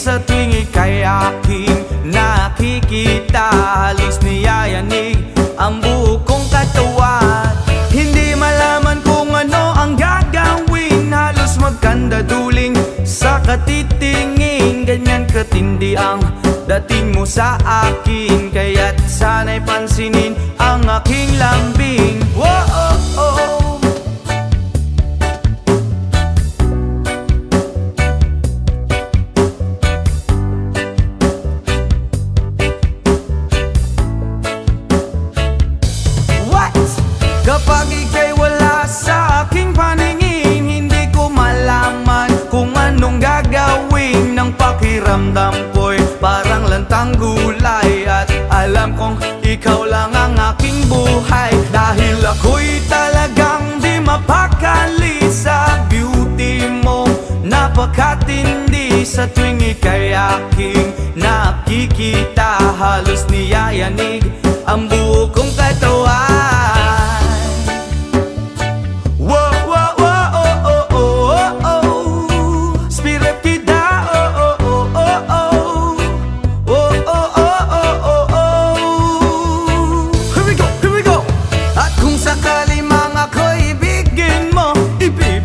sa tuwing ika'y aking nakikita. Halos niyayanig ang buo kong katawan. Hindi malaman kung ano ang gagawin, halos magkandaduling sa katitingin. Ganyan katindi ang dating mo sa akin, kaya't sana'y pansinin ang aking lambing. Whoa, oh, oh. Kapag ika'y wala sa aking paningin, hindi ko malaman kung anong gagawin. Ng pakiramdam ko'y parang lantang gulay, at alam kong ikaw lang ang aking buhay. Dahil ako'y talagang di mapakali sa beauty mo, napakatindi. Sa tuwing ika'y aking nakikita, halos niyayanig ang buo kong katawan.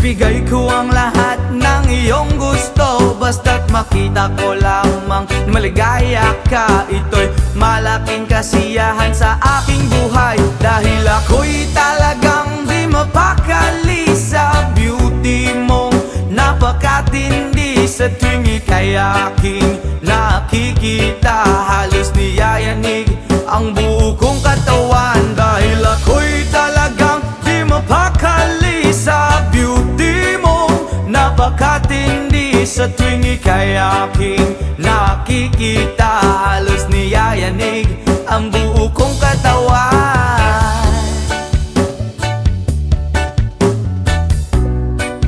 Ibigay ko ang lahat ng iyong gusto, basta't makita ko lamang maligaya ka. Ito'y malaking kasiyahan sa aking buhay, dahil ako'y talagang di mapakali sa beauty mong napakatindi. Sa tuwing ika'y aking nakikita, halos niyayanig ang buo kong katawan. Dahil ako'y talagang di mapakali sa beauty mo, napakatindi. Sa tuwing ika'y aking nakikita, halos niyayanig ang buo kong katawan.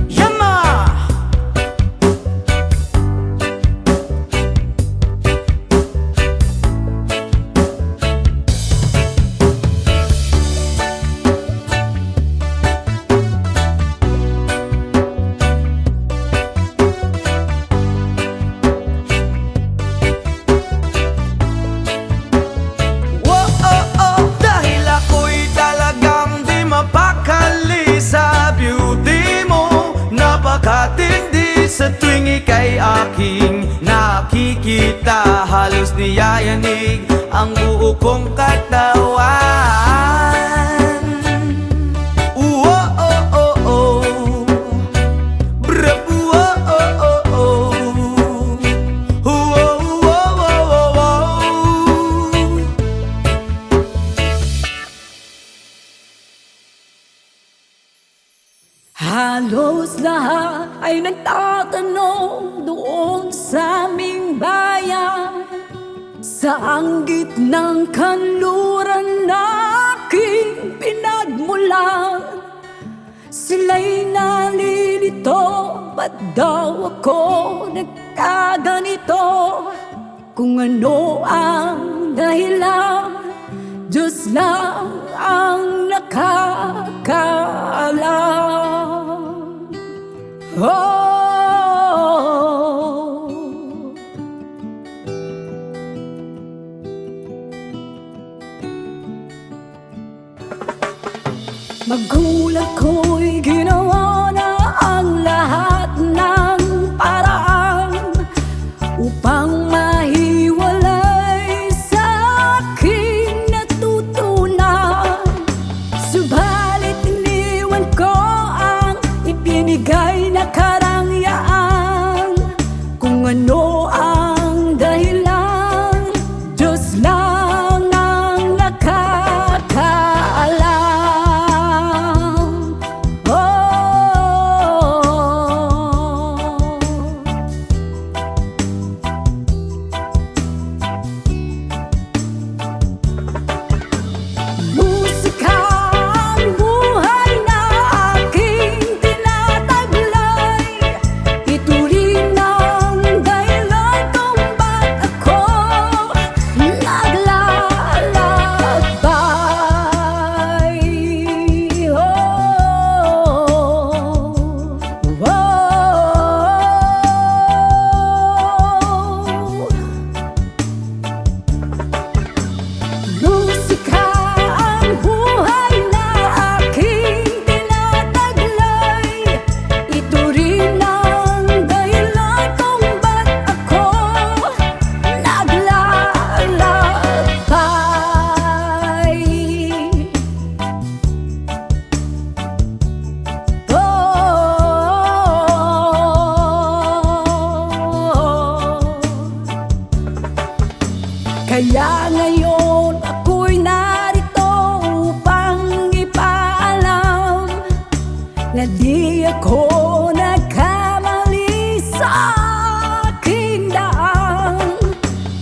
Yama! Napakatindi. Sa tuwing ika'y aking nakikita, halos niyayanig ang buo kong katawan. Oh, oh, oh, oh. Brap, oh, oh, oh, oh. Oh, oh, oh, oh, oh. Halos lahat ay nagtatanong doon sa aming bayan, saang gitnang kanluran na aking pinagmulan. Sila'y nalilito, ba't daw ako nagkaganito? Kung ano ang dahilan, Diyos lang ang nakakaalam. Oh, magulat ko'y ginawa na ang lahat ng paraan upang mahiwalay sa aking natutunan. Subalit iniwan ko ang ibinigay na karangyaan. Kung ano ang dahilan, Diyos lang ang nakakaalam. Oh, ko nagkamali sa aking daan.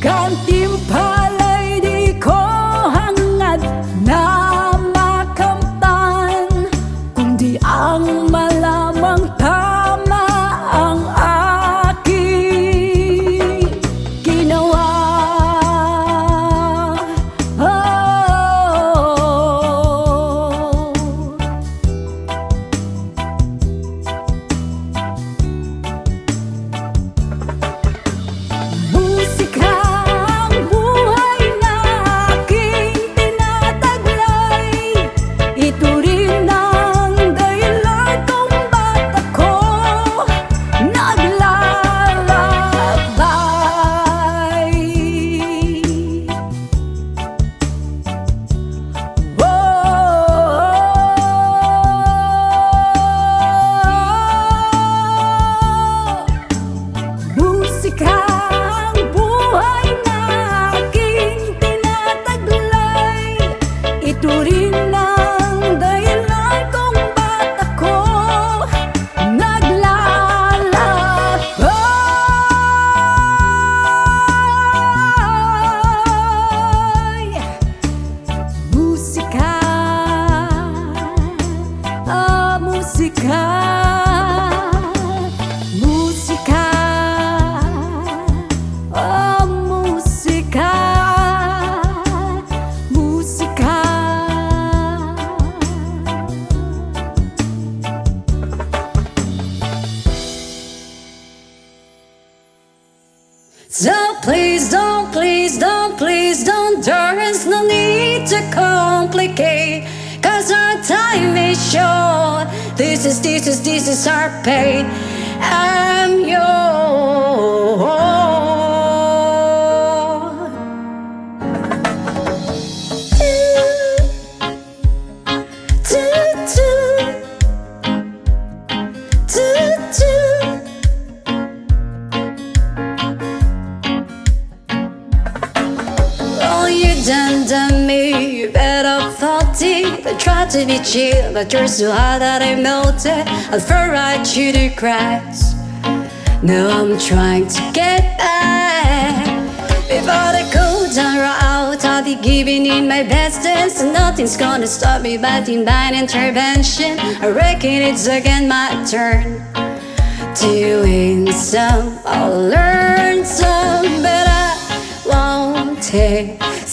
Gantimpala'y di ko hangad na makamtan, kundi ang malamang tama ang aking ginawa. Musika ang buhay na aking tinataglay. Ito rin ang dahilan kung ba't ako naglalakbay. Musika ang buhay na aking tinataglay. Ito rin ang dahilan kung ba't ako naglalakbay. Musika, musika, musika, musika, musika. So please don't, please don't, please don't. There is no need to complicate, 'cause our time is short. This is our pain. I'm yours. Do, do, do, do. Oh, you done me, you better thought deep. I tried to be chill, but you're so hot that I melted. I fell right through the cracks. Now I'm trying to get back. Before the cold down out, I'll be giving in my best dance, and nothing's gonna stop me but divine intervention. I reckon it's again my turn to win some, I'll learn some, but I won't hesitate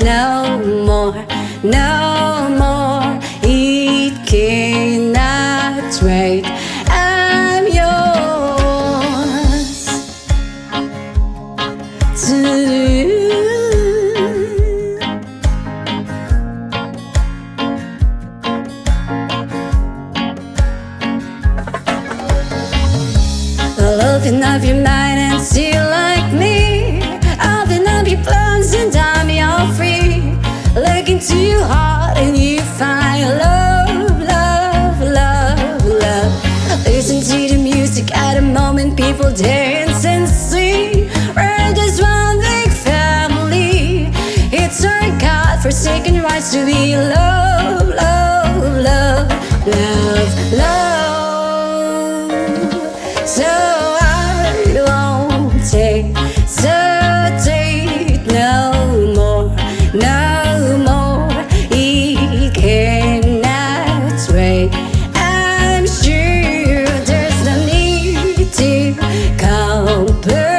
no more, no more. It cannot wait. I'm yours to open up your mind and see like me. Open up your plans and I'm all free. Look into your heart and you find love, love, love, love. Listen to the music at the moment, people dance and sing. We're just one big family. It's our God-forsaken rights to be love, love, love, love, love. So I won't hesitate no more, no more. He cannot wait. I'm sure there's no need to complicate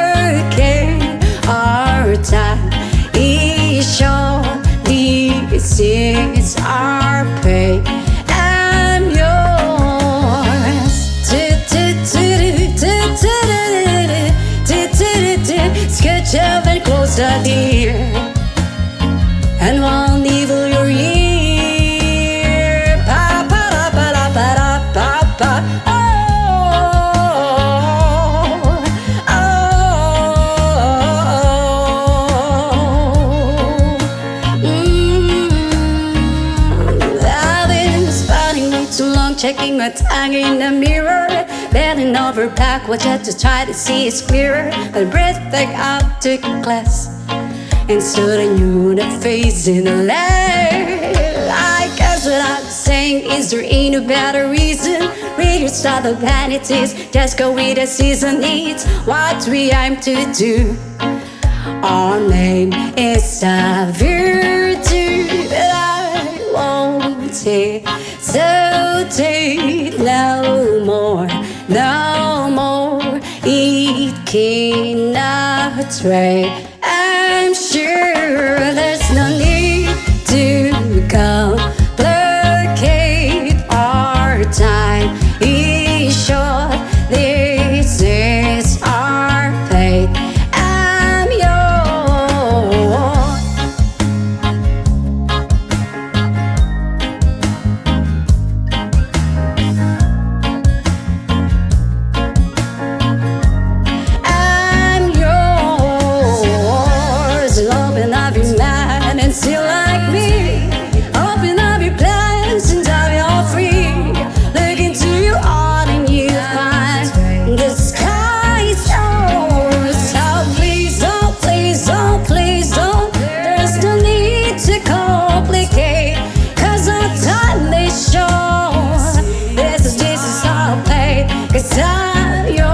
our time. It's short, this is our pay. I'm yours. Sketch up and closer, dear, and won't evil your ear. Pa pa da pa da pa da pa pa. Oh, oh. I've been spotting way too long, checking my tongue in the mirror. Bending over backwards just to try to see it's clearer. I breathed back up to class and stood a new face in the light. I guess what I'm saying is since there ain't a better reason. We start the vanities, just go with the season needs. What we aim to do, our name is a virtue that I won't hesitate no more, no more. It cannot trade. I'm sure there's no need to complicate. Our time is short. This is our fate. I'm yours. I'm yours. Open up your mind and see like me. Open up your plans and dive you're free. Look into your heart and you find the sky is yours. So please don't, please don't, please don't. There's no need to complicate, 'cause our time is short. This is our fate, 'cause I'm yours.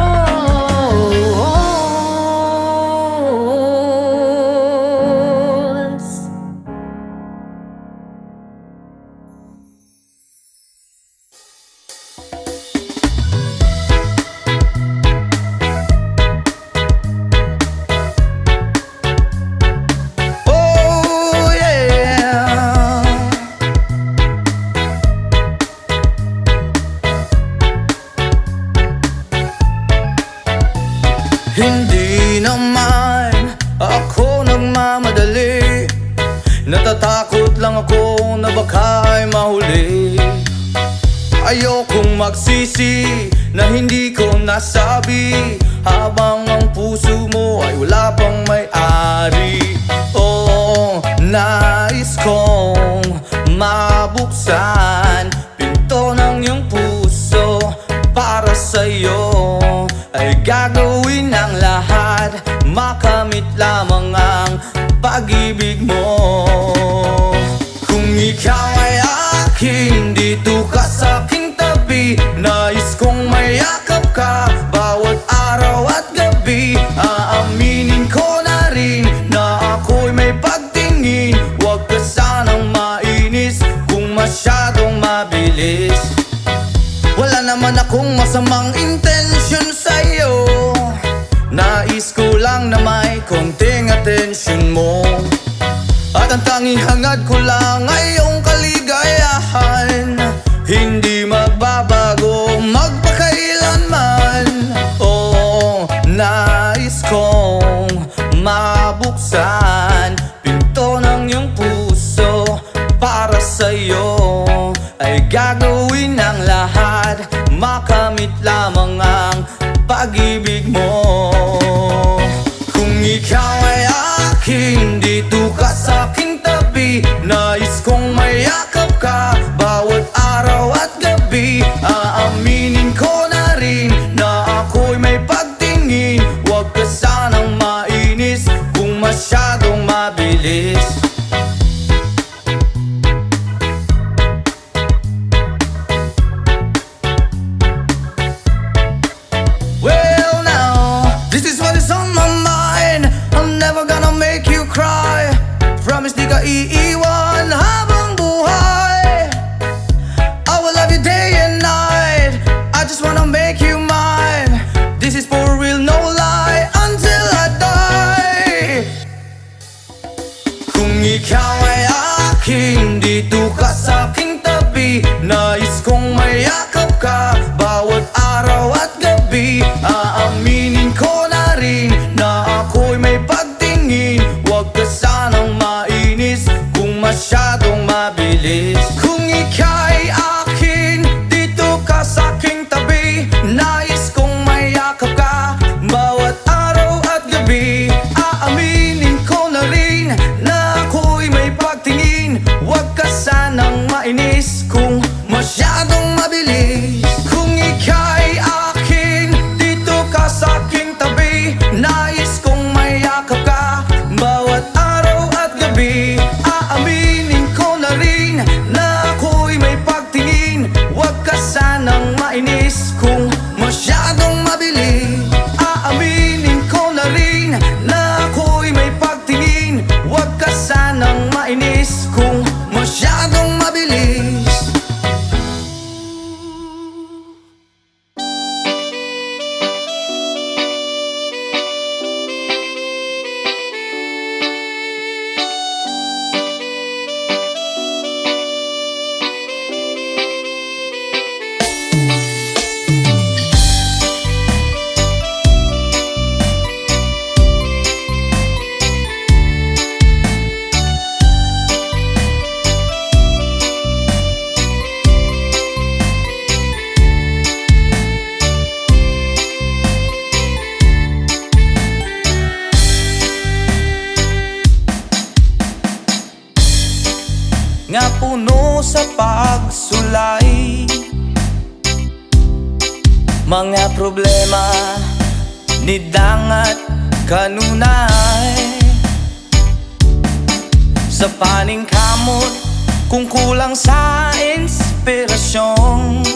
Oh yeah. Hindi naman ako nagmamadali. Natatakot lang ako na baka'y mahuli. Ayokong magsisi na hindi ko nasabi, habang ang puso mo ay wala pang may-ari. Oo, nais kong mabuksan pinto ng iyong puso. Para sa'yo ay gagawin ang lahat, makamit lamang ang pag-ibig mo. Kung ikaw ay akin, dito ka sa aking tabi. Nais kong mayakap ka bawat araw at gabi. Aaminin ko na rin na ako'y may pagtingin. Huwag ka sanang mainis kung masyadong mabilis. Wala naman akong masamang intensyon sa'yo. Nais ko lang na may konting atensyon mo. At ang tanging hangad ko lang ay iyong kaligayahan. Hindi magbabago magpakailanman. Oo, nais kong mabuksan pinto ng iyong puso. Para sa'yo ay gagawin ang lahat, makamit lamang ang pag-ibig mo. Kung ikaw ay akin, dito ka sa aking tabi. Nais kong mayakap ka bawat araw at gabi. Aaminin ko na rin na ako'y may pagtingin. Huwag ka sanang mainis kung masyadong mabilis. Well now, this is what is on my mind. I'm never gonna make you cry. Promise di ka iiwan habang buhay. I will love you day and night. I just wanna make you mine. This is for real, no lie, until I die. Kung ikaw ay akin, dito ka sa aking tabi. Nais kong mayakap ka bawat araw at gabi. Aaminin ko na rin na ako'y may pagtingin. Huwag ka sanang mainis kung masyadong mabilis. Kung ika'y akin, dito ka sa aking tabi. Nais kong mayakap ka bawat araw at gabi. Aaminin ko na rin na ako'y may pagtingin. Huwag ka sanang mainis kung masyadong mabilis. Kung ika'y akin, dito ka sa aking tabi. Nais kong mayakap ka bawat araw at gabi. Aaminin ko na rin na ako'y may pagtingin. mabilis. Nga puno sa pagsulay, mga problema ni dangat kanunay. Sa paning kamot kung kulang sa inspirasyon,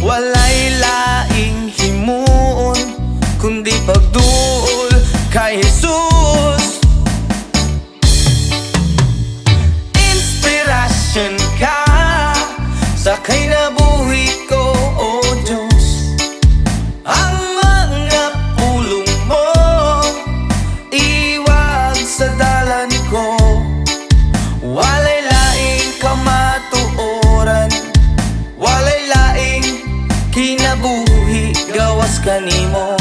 walay laing himuon kundi pagduol kay Jesus. Inspirasyon ka sa kinabuhi ko, O Diyos. Ang mga pulong mo iwag sa dalan ko, walay laing kamatuoran, walay laing kinabuhi gawas kanimo.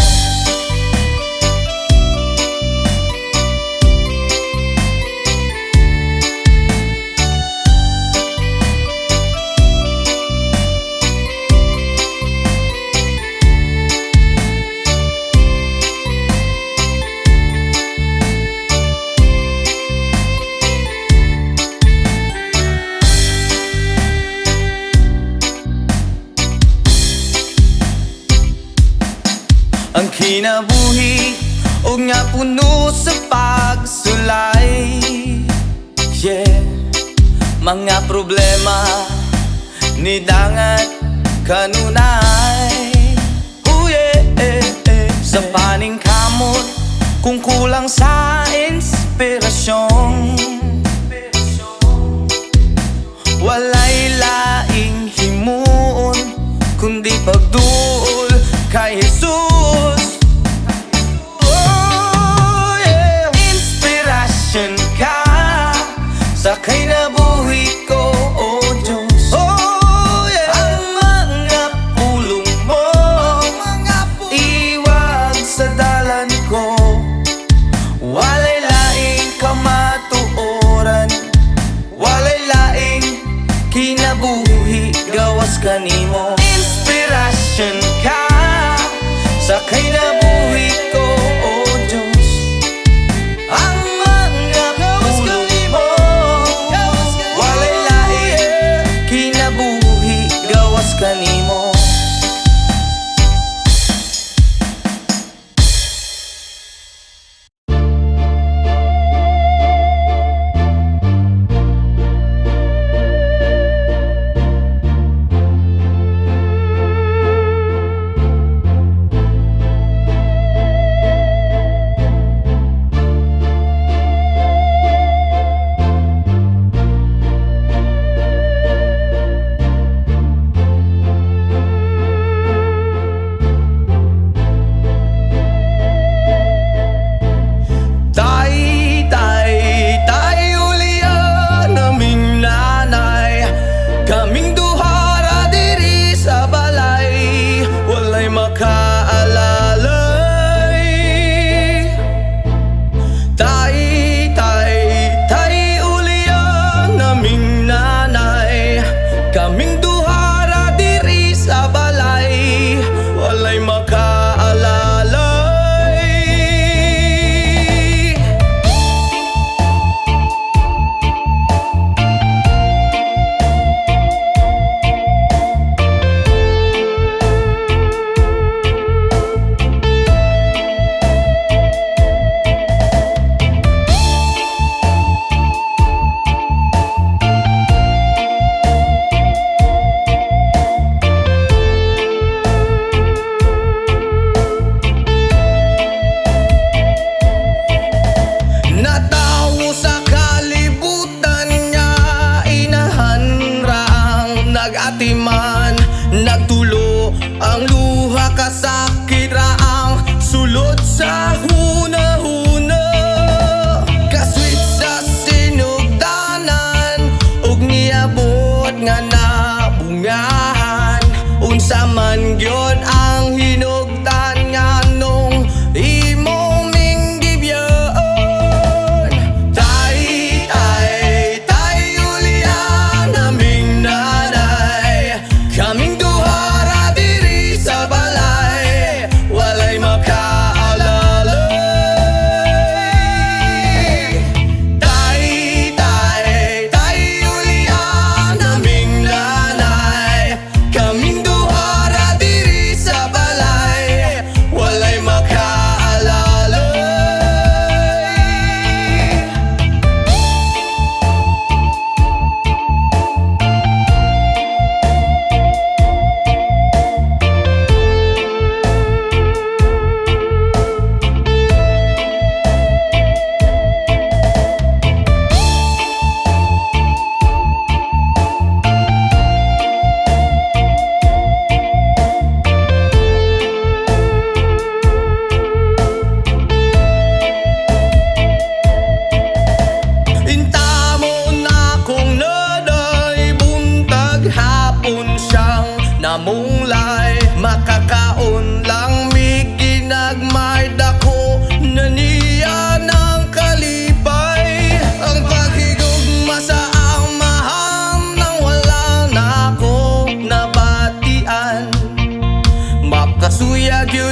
Ang kinabuhi o nga puno sa pagsulay, yeah. Mga problema ni dangat kanunay, sa paning kamot kung kulang sa inspirasyon, walay laing himuon kundi pagduol kay Jesus. Inspirasyon ka sa kinabuhi ko, O Diyos. Ang mga pulong mo iwag sa dalan ko, walay laing kamatuoran, walay laing kinabuhi gawas kanimo. Inspirasyon ka sa kinabuhi ko, O Diyos. Ang mga pulong mo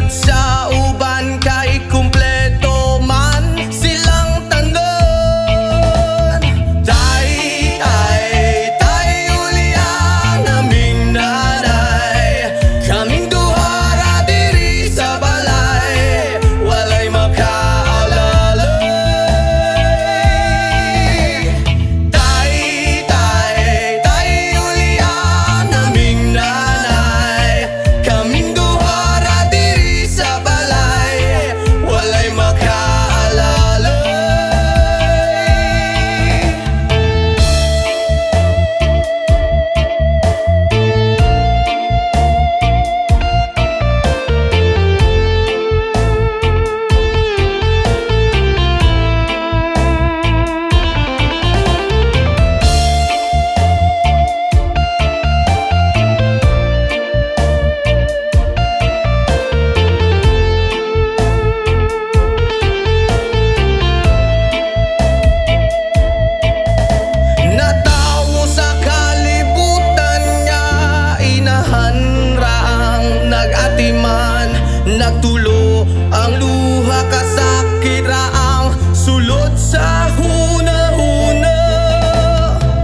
Ngunit sa uban kay kumpleto man silang tanan. Tay ulian naming nanay, kaming duha ra diri sa balay, walay makaalalay. Tay ulian naming nanay, kaming duha ra diri sa balay, walay makaalalay. Natawo sa kalibutan niya, inahan raang nag-atiman, nagtulo ang luha, kasakit raang sulod sa hunahuna.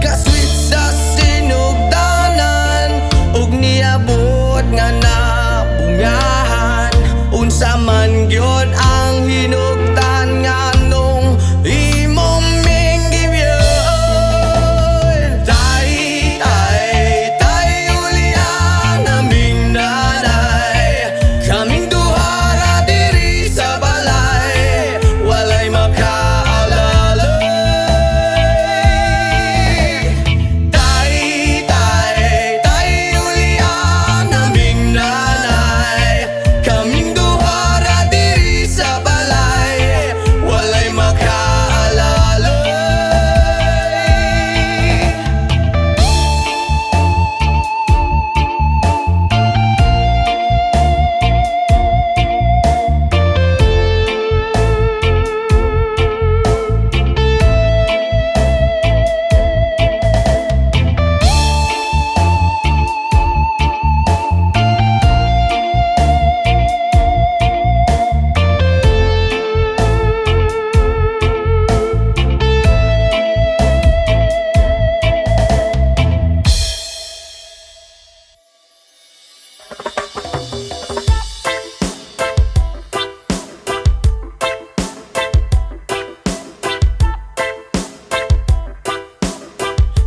Kaswit sa sinugdanan, ug niabot nga nabungahan, unsa man gyud ang hinugtan nga nung imong minggibyon. Tay ulian naming nanay, kaming duha ra diri sa balay, walay makaalalay. Tay ulian naming nanay, kaming duha ra diri sa balay, walay makaalalay.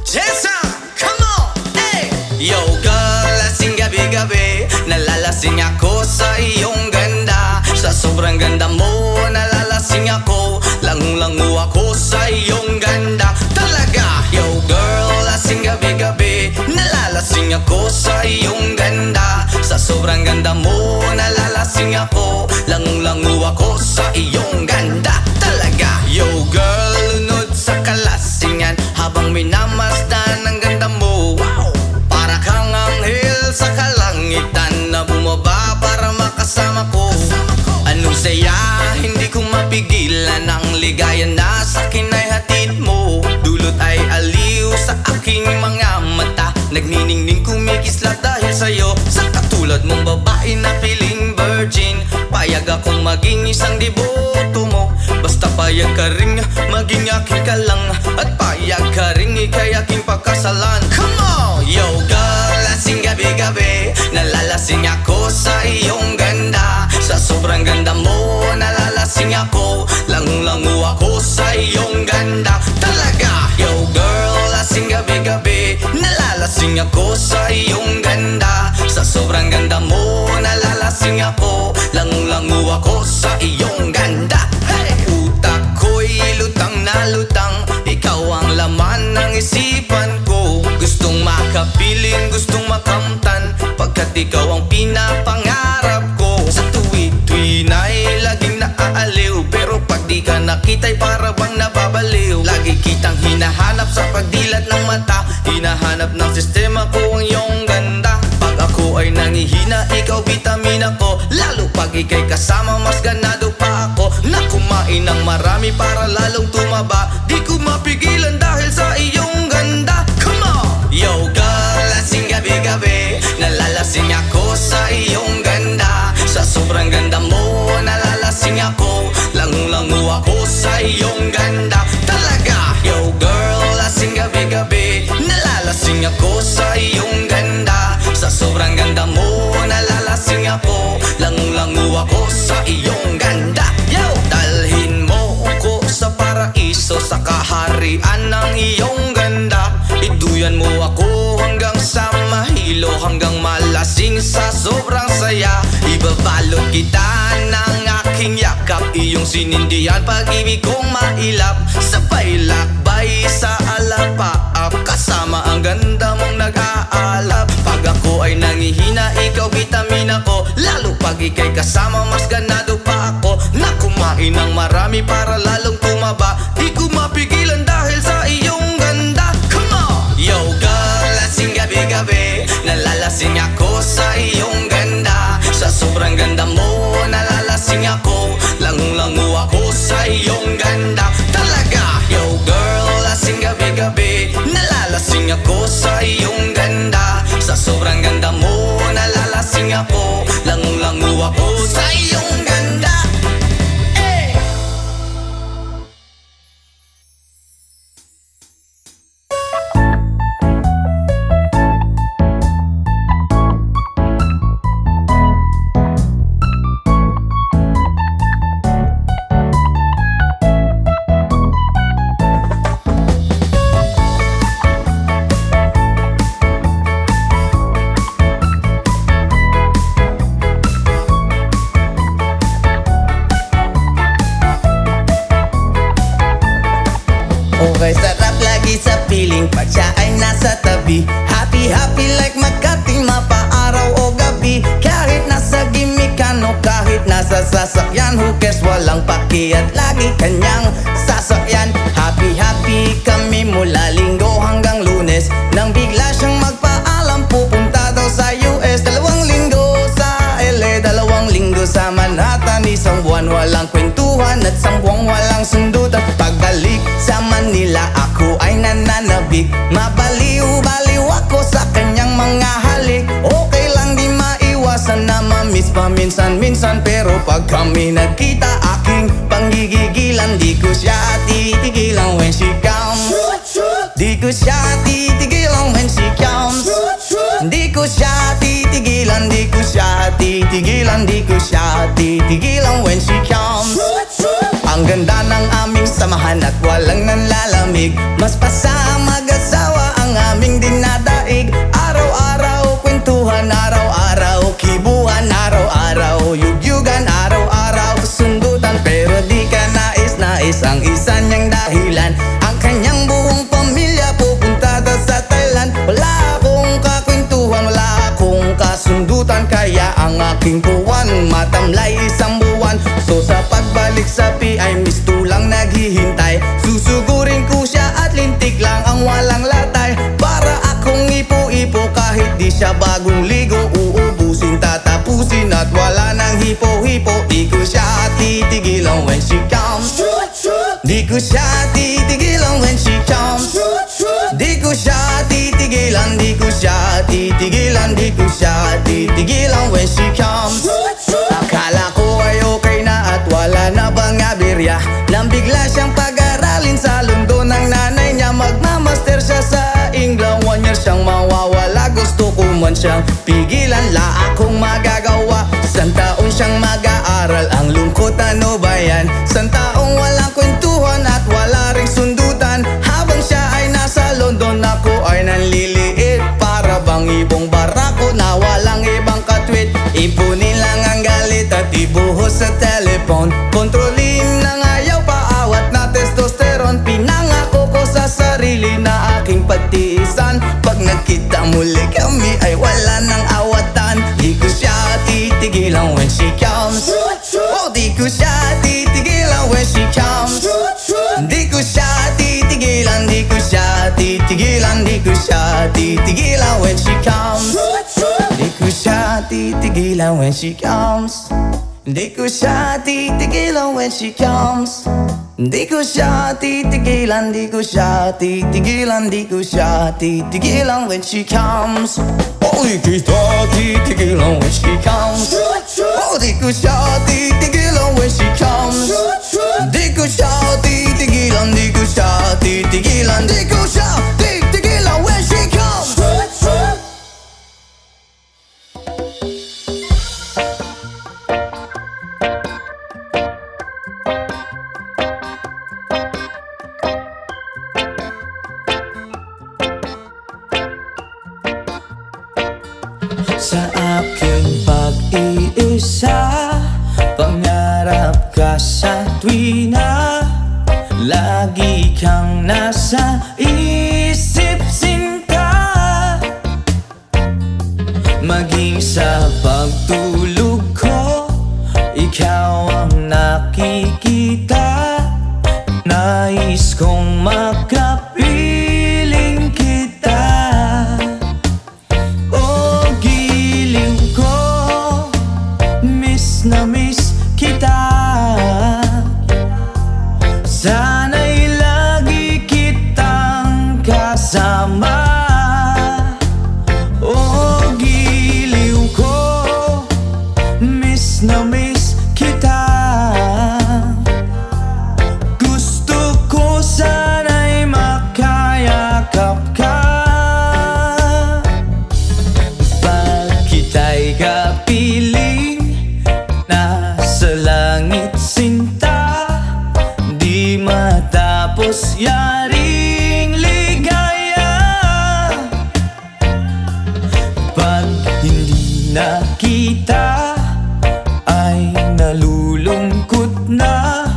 Jason, come on, hey! Yo girl, lasing gabi-gabi, nalalasing ako sa iyong ganda. Sa sobrang ganda mo, nalalasing ako, langung-langu ako sa iyong ganda. Talaga, yo girl, lasing gabi-gabi, nalalasing ako sa iyong ganda. Sa sobrang ganda mo, nalalasing ako, langung-langu ako sa iyong ganda. Talaga, yo girl, lunod sa kalasingan, habang minamasdan ang ganda mo. Wow! Para kang anghel sa kalangitan, na bumaba para makasama ko. Anong saya, hindi ko mapigilan ang ligaya na sa akin ay hatid mo. Dulot ay aliw sa aking mga mata, nagniningning kumikislat dahil sa'yo. Sa katulad mong babae na feeling virgin, payag akong maging isang deboto mo. Basta payag ka rin maging akin ka lang, at payag ka rin ikay aking pagkasalan. Come on! Yo girl, lasing gabi-gabi, nalalasing ako sa iyong ganda. Sa sobrang ganda mo, nalalasing ako, langung-langu ako sa iyong ganda. Talaga, yo girl, lasing gabi-gabi, nalalasing ako sa iyong ganda. Sa sobrang ganda mo, nalalasing ako, langung-langu ako sa iyong ganda. Hey! Utak ko'y lutang na lutang, ikaw ang laman ng isipan ko. Gustong makapiling, gustong makamtan, pagkat ikaw ang pinapangarap ko. Sa tuwi-tuwi na'y laging naaaliw, pero pag di ka nakita'y para bang nababaliw. Lagi kitang hinahanap sa pagdilat ng mata, hinahanap ng sistema ko ang iyong ganda. Pag ako ay nangihina, ikaw vitamina ko, lalo pag ika'y kasama mas ganado pa ako. Na kumain ng marami para lalong tumaba, di ko mapigilan dahil sa iyong ganda. Come on! Yo girl, lasing gabi-gabi, nalalasing ako sa iyong ganda. Sa sobrang ganda iyong ganda. Talaga, yo girl, lasing gabi-gabi. Nalalasing ako sa iyong ganda. Sa sobrang ganda mo, nalalasing ako. Langu-langu ako sa iyong ganda. Yo, dalhin mo ko sa paraiso, sa kaharian ng iyong ganda. Iduyan mo ako hanggang sa mahilo, hanggang malasing sa sobrang saya. Ibabalot kita ng aking yakap, iyong sinindihan pag-ibig kong mailap. Sabay lakbay sa alapaap, kasama ang ganda mong nag-aalap. Pag ako ay nangihina, ikaw vitamina ko. Lalo pag ika'y kasama, mas ganado pa ako. Na kumain ng marami para lalong tumaba. Di ko mapigilan dahil sa iyong ganda. Come on! Yo girl, lasing gabi-gabi. Nalalasing ako sa iyong ganda. Sa sobrang ganda mo, nalalasing ako. Langu-langu ako sa iyong ganda. Talaga, yo girl, lasing gabi-gabi. Nalalasing ako sa iyong ganda. Sa sobrang ganda mo, nalalasing ako. Langu-langu ako sa iyong ganda. Eh! Okay, sarap lagi sa piling pag siya ay nasa tabi. Happy, happy like Makati, mapaaraw o gabi. Kahit nasa gimikan o kahit nasa sasakyan, who cares, walang paki at lagi kanyang sasakyan. Happy, happy kami mula Linggo hanggang Lunes. Nang bigla siyang magpaalam, pupunta daw sa US. 2 linggo sa LA, 2 linggo sa Manhattan. Isang buwan walang kwentuhan at 1 buwang walang sundutan. Pagbalik sa Manila, ako ay nananabik. Mabaliw-baliw ako sa kanyang mga halik. Okay lang di maiwasan na mamiss paminsan-minsan. Pero pag kami nagkita, aking panggigigilan. Di ko siya titigilan when she comes. Di ko siya titigilan when she comes. Di ko siya titigilan, di ko siya titigilan, di ko siya titigilan when she comes. Ang ganda ng aming samahan at walang nanlalamig. Mas pasa mag-asawa ang aming dinadaig. Araw-araw kwentuhan, araw-araw kibuhan, araw-araw yugyugan, araw-araw sundutan. Pero di ka nais-nais ang isa niyang dahilan. Ang kanyang buong pamilya pupunta daw sa Thailand. Wala akong kakwentuhan, wala akong kasundutan. Kaya ang aking buwan matamlay 1 buwan. So sa pagbalik sa PI, miss tulang naghihintay. Susugurin ko siya at lintik lang ang walang latay. Para akong ipo-ipo kahit di siya bagong ligo. Uubusin, tatapusin at wala nang hipo-hipo. Di ko siya titigilan when she comes. Di ko siya titigilan when she comes. Di ko siya titigilan, di ko siya titigilan, di ko siya titigilan when she comes. Akala ko ay okay na at wala na bang aberya. Nang bigla siyang pag-aralin sa London ng nanay niya. Magmamaster siya sa England, 1 year siyang mawawala. Gusto ko man siyang pigilan, la akong magagawa. 1 taon siyang mag-aaral, ang lungkot ano ba yan? 1 taong walang kwentuhan at wala ring sundutan. Habang siya ay nasa London, ako ay nanliliit. Para bang ibong barako na walang ibang katwit. Ipunin lang ang galit at ibuhos sa telepon. Kontrolin ng ayaw, paawat na testosterone. Pinangako ko sa sarili na aking pagtiisan. Pag nagkita muli kami ay wala nang awatan. Di ko siya titigilan when she comes. Oh, di ko siya titigilan when she comes. Di ko siya titigilan, di ko siya titigilan, di ko siya titigilan when she comes. Di ko siya titigilan when she comes. Di ko siya titigilan when she comes. Di ko siya titigilan, di ko siya titigilan, di ko siya titigilan when she comes. Oh, Di kita titigilan when she comes. Di ko siya titigilan when she comes. Di ko siya titigilan, di ko siya titigilan, di ko siya titigilan when she comes. Sa aking pag-iisa, pangarap ka sa tuwina. Lagi kang nasa isip, sinta. Maging sa pagtulog ko, ikaw ang nakikita. Nais kong makapiling kita. Na miss kita. Sana'y lagi kitang kasama. Oh, giliw ko, miss na miss kita. Gusto ko sana'y makayakap ka. Pag kita'y kapiling nasa langit, sinta, di matapos yaring ligaya. Pag hindi na kita, ay nalulungkot na.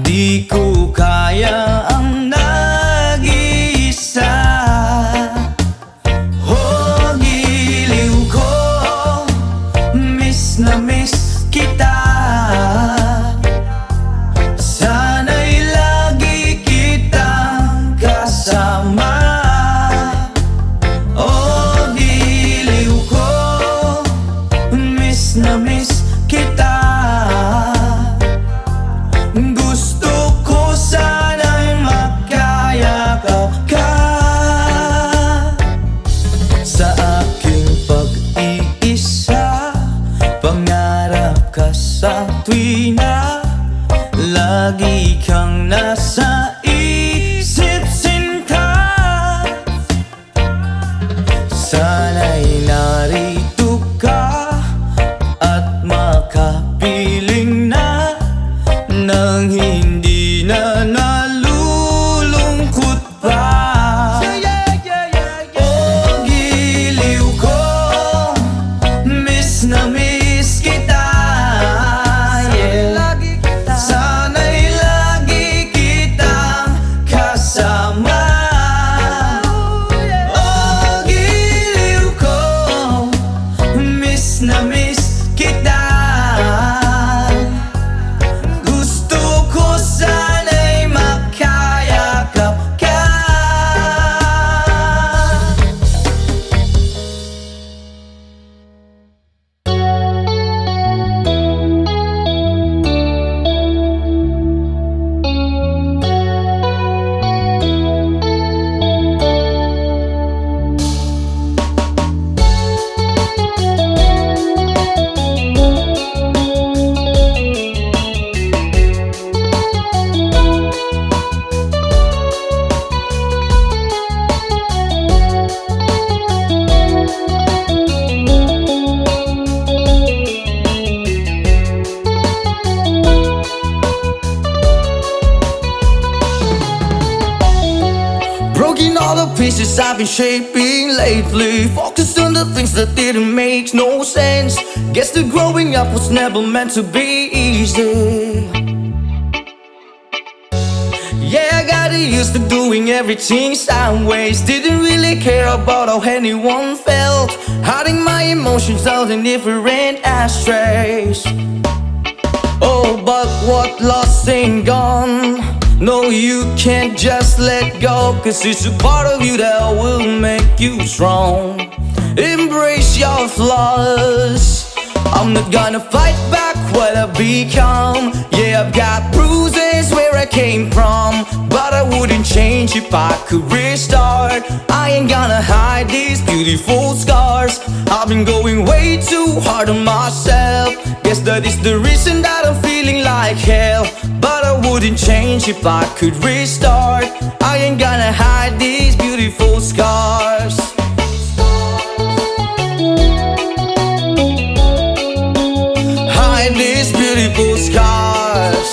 Di ko kaya ang nag-iisa. Oh, giliw ko, miss na miss kita. Sana'y lagi kitang kasama. Oh, giliw ko, miss na miss kita. Gusto ko sana'y makayakap ka. Sa aking pag-iisa, pangarap ka sa tuwina. Lagi kang nasa isip, sinta. Sana'y narito ka at makapiling na, nang hindi na nalulungkot pa. Oh, giliw ko, miss na miss kita. Sana'y lagi kitang kasama. Oh, giliw ko, miss na miss kita. Gusto ko sana'y makayakap ka. Broken all the pieces I've been shaping lately. Focused on the things that didn't make no sense. Guess that growing up was never meant to be easy. Yeah, I got used to doing everything sideways. Didn't really care about how anyone felt. Hiding my emotions out in different ashtrays. Oh, but what lost ain't gone. No, you can't just let go, 'cause it's a part of you that will make you strong. Embrace your flaws. I'm not gonna fight back what I've become. Yeah, I've got bruises where I came from, but I wouldn't change if I could restart. restart. I ain't gonna hide these beautiful scars. I've been going way too hard on myself. Guess that is the reason that I'm feeling like hell. But I wouldn't change if I could restart. I ain't gonna hide these beautiful scars. Hide these beautiful scars.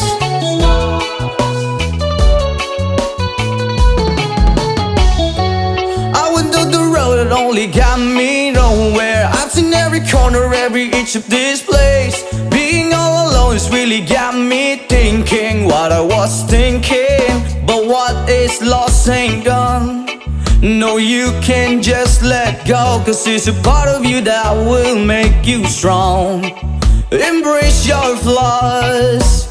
I went down the road that only got me nowhere. I've seen every corner, every inch of this place. Being all alone has really got me thinking what I was thinking. But what is lost ain't gone. No, you can't just let go, 'cause it's a part of you that will make you strong. Embrace your flaws.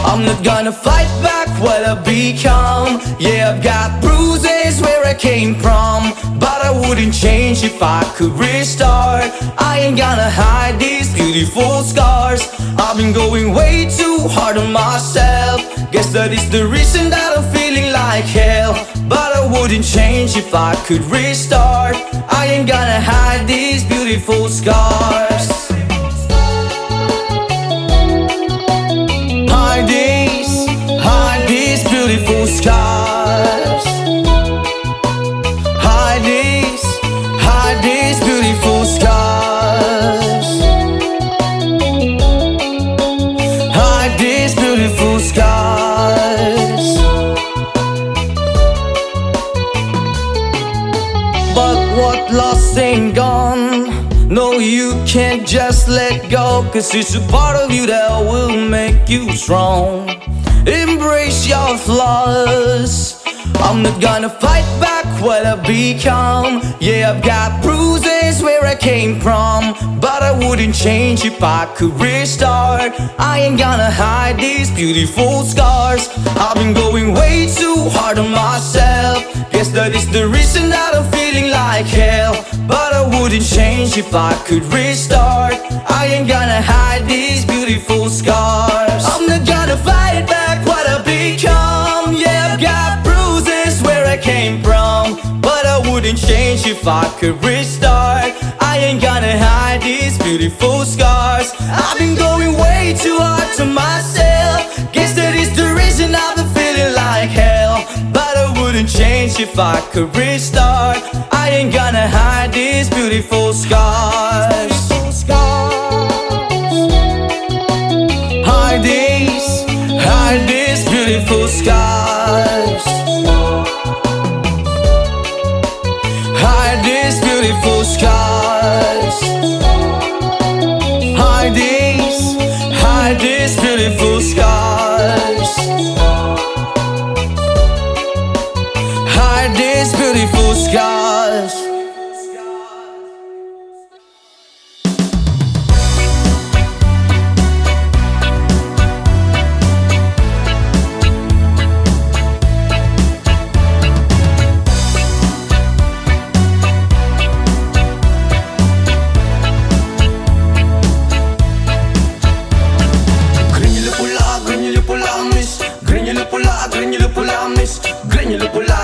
I'm not gonna fight back what I become. Yeah, I've got bruises where I came from, but I wouldn't change if I could restart. I ain't gonna hide these beautiful scars. I've been going way too hard on myself. Guess that is the reason that I'm feeling like hell. But I wouldn't change if I could restart. I ain't gonna hide these beautiful scars. Hide these beautiful scars. Hide these beautiful scars. Hide these beautiful scars. But what lost ain't gone. No, you can't just let go, 'cause it's a part of you that will make you strong. Embrace your flaws. I'm not gonna fight back what I become. Yeah, I've got bruises where I came from, but I wouldn't change if I could restart. I ain't gonna hide these beautiful scars. I've been going way too hard on myself. Guess that is the reason that I'm feeling like hell. But I wouldn't change if I could restart. I ain't gonna hide these beautiful scars. I'm not gonna fight back what I become. Yeah, I've got bruises where I came from, but I wouldn't change if I could restart. I ain't gonna hide these beautiful scars. I've been going way too hard to myself. Guess that is the reason I've been feeling like hell. But I wouldn't change if I could restart. I ain't gonna hide these beautiful scars. Hide these beautiful scars. Hide these beautiful scars. Hide these beautiful scars. Hide these beautiful scars.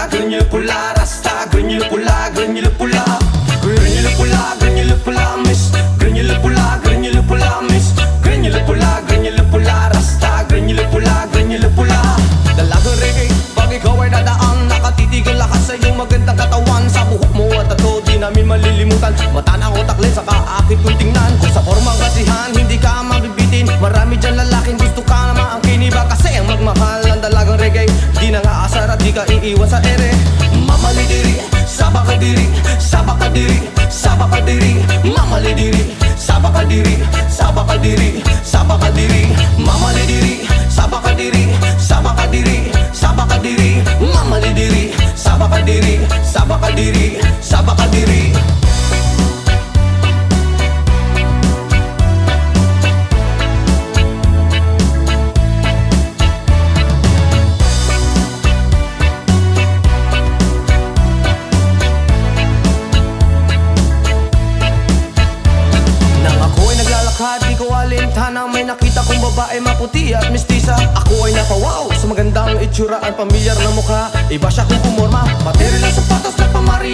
Granular pula, rasta, granular pula, granular pula. Granular pula, granular pula, miss. Granular pula, miss. Granular pula, rasta, granular pula. Dalagang reggae, pag ikaw ay dadaan, nakatitigil lakas sa iyong magandang katawan. Sa buhok mo at ato, di namin malilimutan. Mata na utak lens, saka akit kong tingnan. Kung sa formang kasihan, hindi ka mabibitin. Marami dyan lalaking gusto ka na maangkin. Iba kasi ang magmahal ng dalagang reggae. Di na nga asar at di ka iiwan sa ere. Mamalidiri, sabakadiri, sabakadiri, sabakadiri. Mamalidiri, sabakadiri, sabakadiri, sabakadiri. Mamalidiri, sabakadiri, sabakadiri, sabakadiri. Mamalidiri, sabakadiri, sabakadiri, sabakadiri. Di ko alintana, may nakita kong babae maputi at mistisa. Ako ay napawaw sa magandang itsura, ang pamilyar na mukha. Iba siya kung pumorma, material ang sapatos na pamari.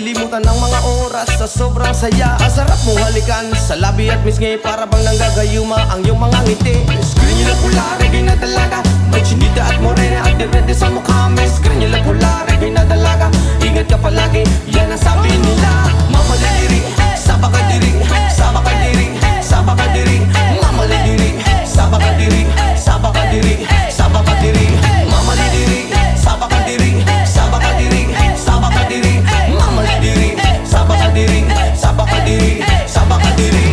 Malilimutan ang mga oras sa sobrang saya. Ang sarap mong halikan sa labi at misngi, para bang nanggagayuma ang iyong mga ngiti. Screen nila pula, reggae na dalaga, may chinita at morena at direte sa mukha. May screen nila pula, reggae na dalaga, ingat ka palagi, yan ang sabi nila. Mamalidiri, sabakadiri, sabakadiri, sabakadiri. Mamalidiri, sabakadiri, sabakadiri, sabakadiri. Mamalidiri, sabakadiri, sabakadiri, sabakadiri. Mamalidiri, sabakadiri, sabakadiri, sabakadiri.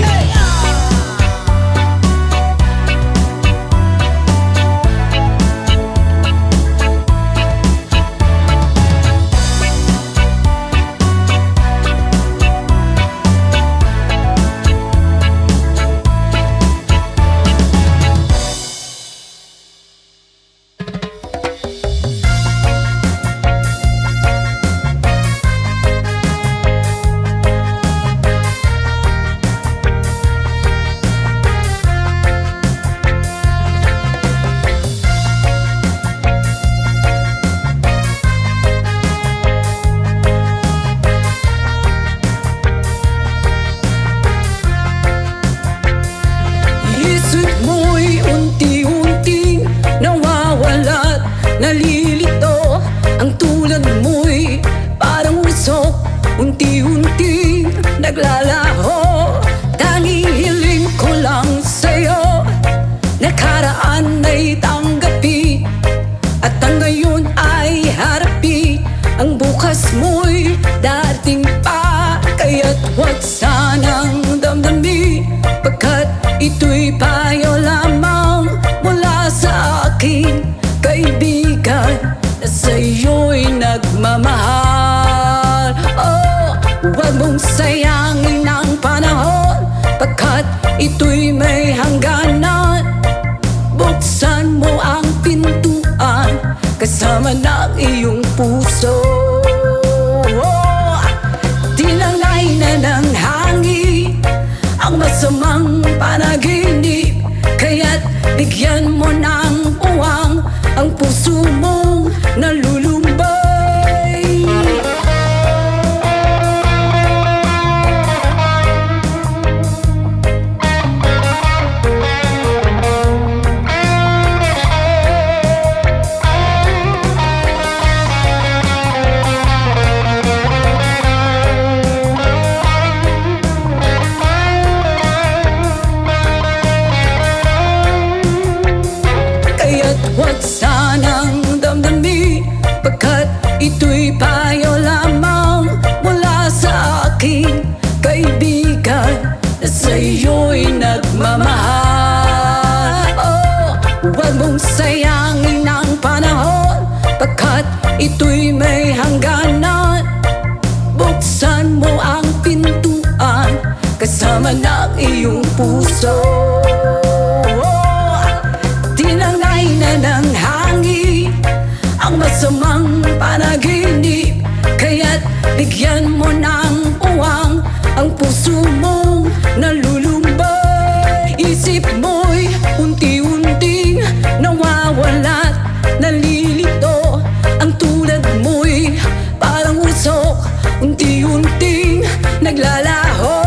Isip mo'y unti-unting nawawala't nalilito. Ang tulad mo'y parang usok, unti-unting naglalaho. Tanging hiling ko lang sa'yo, nakaraan ay tanggapin, at ang ngayon ay harapin. Ang bukas mo'y dating pa, kaya't huwag sanang damdamin, pagkat ito'y payo lamang mula sa aking kaibigan na sa'yo'y nagmamahal. Oh, huwag mong sayangin ang panahon, pagkat ito'y may hangganan. Buksan mo ang pintuan kasama ng iyong puso. Oh, tinangay na ng hangin ang masamang panaginip, kaya't bigyan mo ng puwang ang puso mong nalulumbay. Huwag sanang damdamin, pagkat ito'y payo lamang mula sa aking kaibigan na sa'yo'y nagmamahal. Oh, huwag mong sayangin ang panahon, pagkat ito'y may hangganan. Buksan mo ang pintuan kasama ng iyong puso. Tinangay na ng hangin ang masamang panaginip, kaya't bigyan mo ng puwang ang puso mong nalulumbay. Isip mo'y unti-unting nawawala't nalilito. Ang tulad mo'y parang usok, unti-unting naglalaho.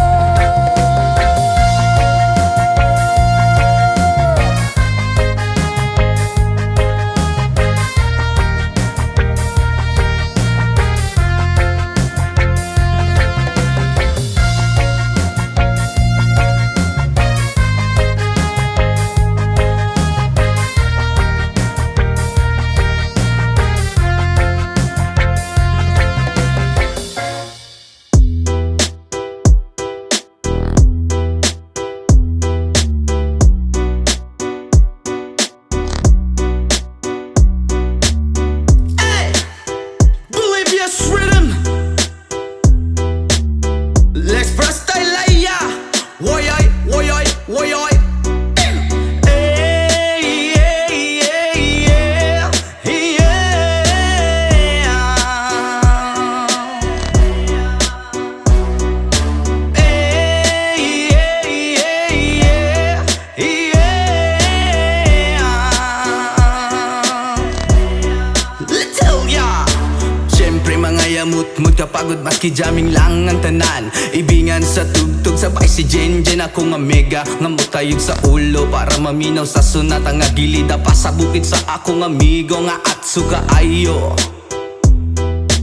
kamot kapagod maski jamming lang ang tanan. Ibingan sa tugtog sabay si Jenjen ako nga mega. Ngamot tayog sa ulo para maminaw sa sunat. Ang agilida pa sa bukid sa akong amigo nga atso kaayo.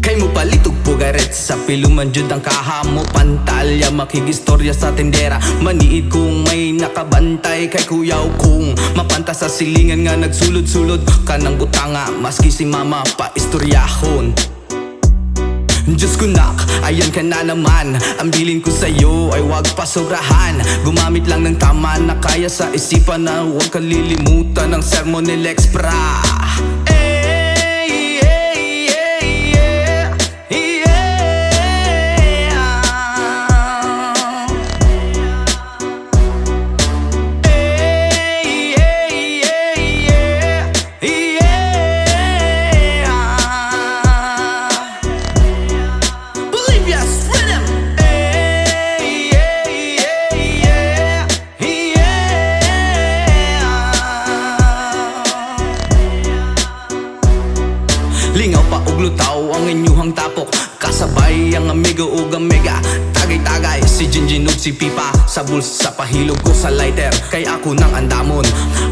Kay mo palitog pugaret sa piluman jud ang kahamo pantalya. Makigistorya sa tendera, maniid kung may nakabantay. Kay kuyaw kung mapanta sa silingan nga nagsulod-sulod ka ng butanga. Maski si mama pa istoryahon. Diyos ko nak, ayan ka na naman. Ang bilin ko sa'yo ay wag pasobrahan. Gumamit lang ng tama na kaya sa isipan na huwag kalilimutan ng sermon ni Lex Pra. Lingaw pa og lutaw ang inyuhang tapok. Kasabay ang amigo ug ang mega. Tagay-tagay si Jinjin ug si Pipa. Sa bulsa pahilog ko sa lighter. Kay ako nang andamon.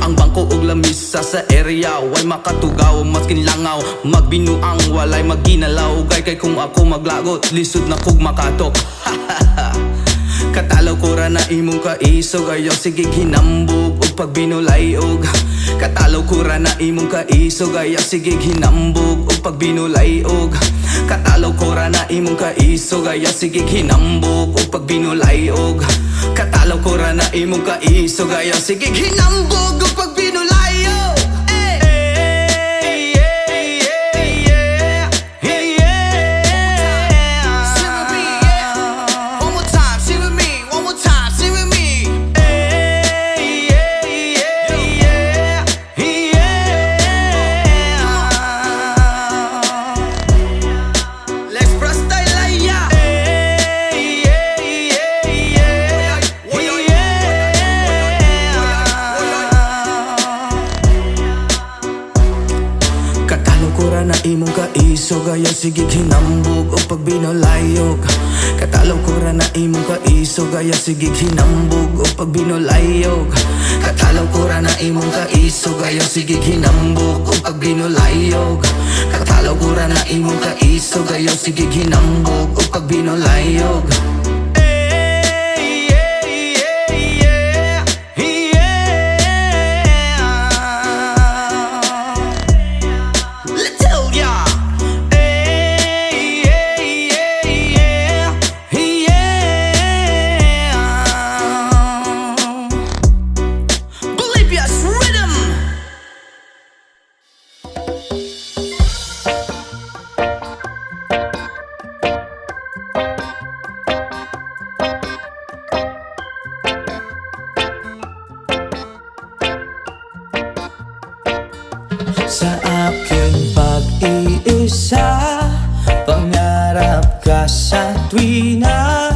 Ang bangko ug lamisa sa area way makatugaw maskin langaw. Magbinuang walay maginalaw. Kay kung ako maglagot lisod na kog makatok. Katalaw ko ra na imong kaisog. Ayaw sige hinambog ug pagbinulay og. Katalaw ko ra na imong kaisog. Ayaw sige hinambog ug pagbinulay og. Katalaw ko ra na imong kaisog. Ayaw sige hinambog ug pagbinulay og. Katalaw ko ra na imong kaisog. Ayaw sige hinambog ug pagbinulay og. Kura na imong kaisog. Ayaw sige hinambog o pagbinolayog. Katalaw kura na imong kaisog. Ayaw sige hinambog o pagbinolayog. Katalaw kura na imong kaisog. Ayaw sige hinambog o pagbinolayog. Katalaw kura na imong kaisog. Ayaw sige hinambog o pagbinolayog. Sa aking pag-iisa, pangarap ka sa tuwina.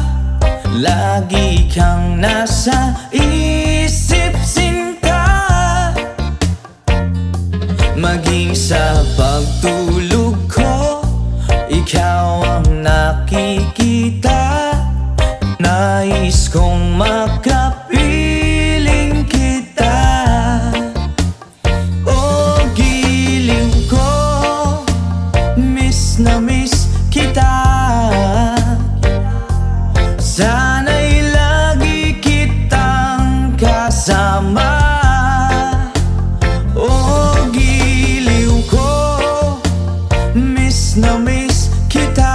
Lagi kang nasa isip sinta. Maging sa pagtulog ko, ikaw ang nakikita. Nais kong makapiling kita. Na miss kita. Sana'y lagi kitang kasama. Oh, giliw ko, miss na miss kita.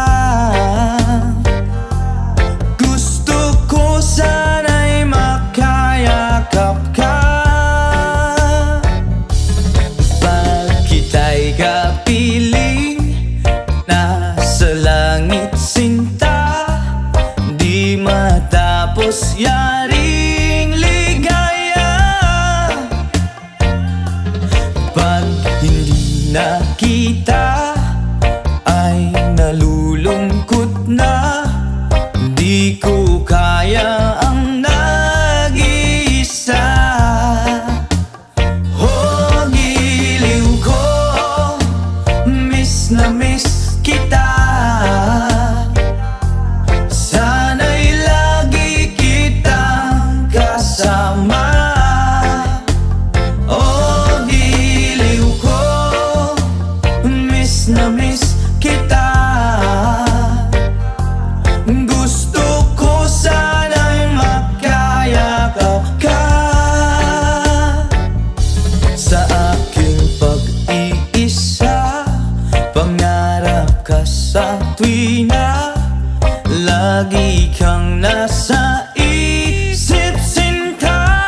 Lagi kang nasa isip, sinta.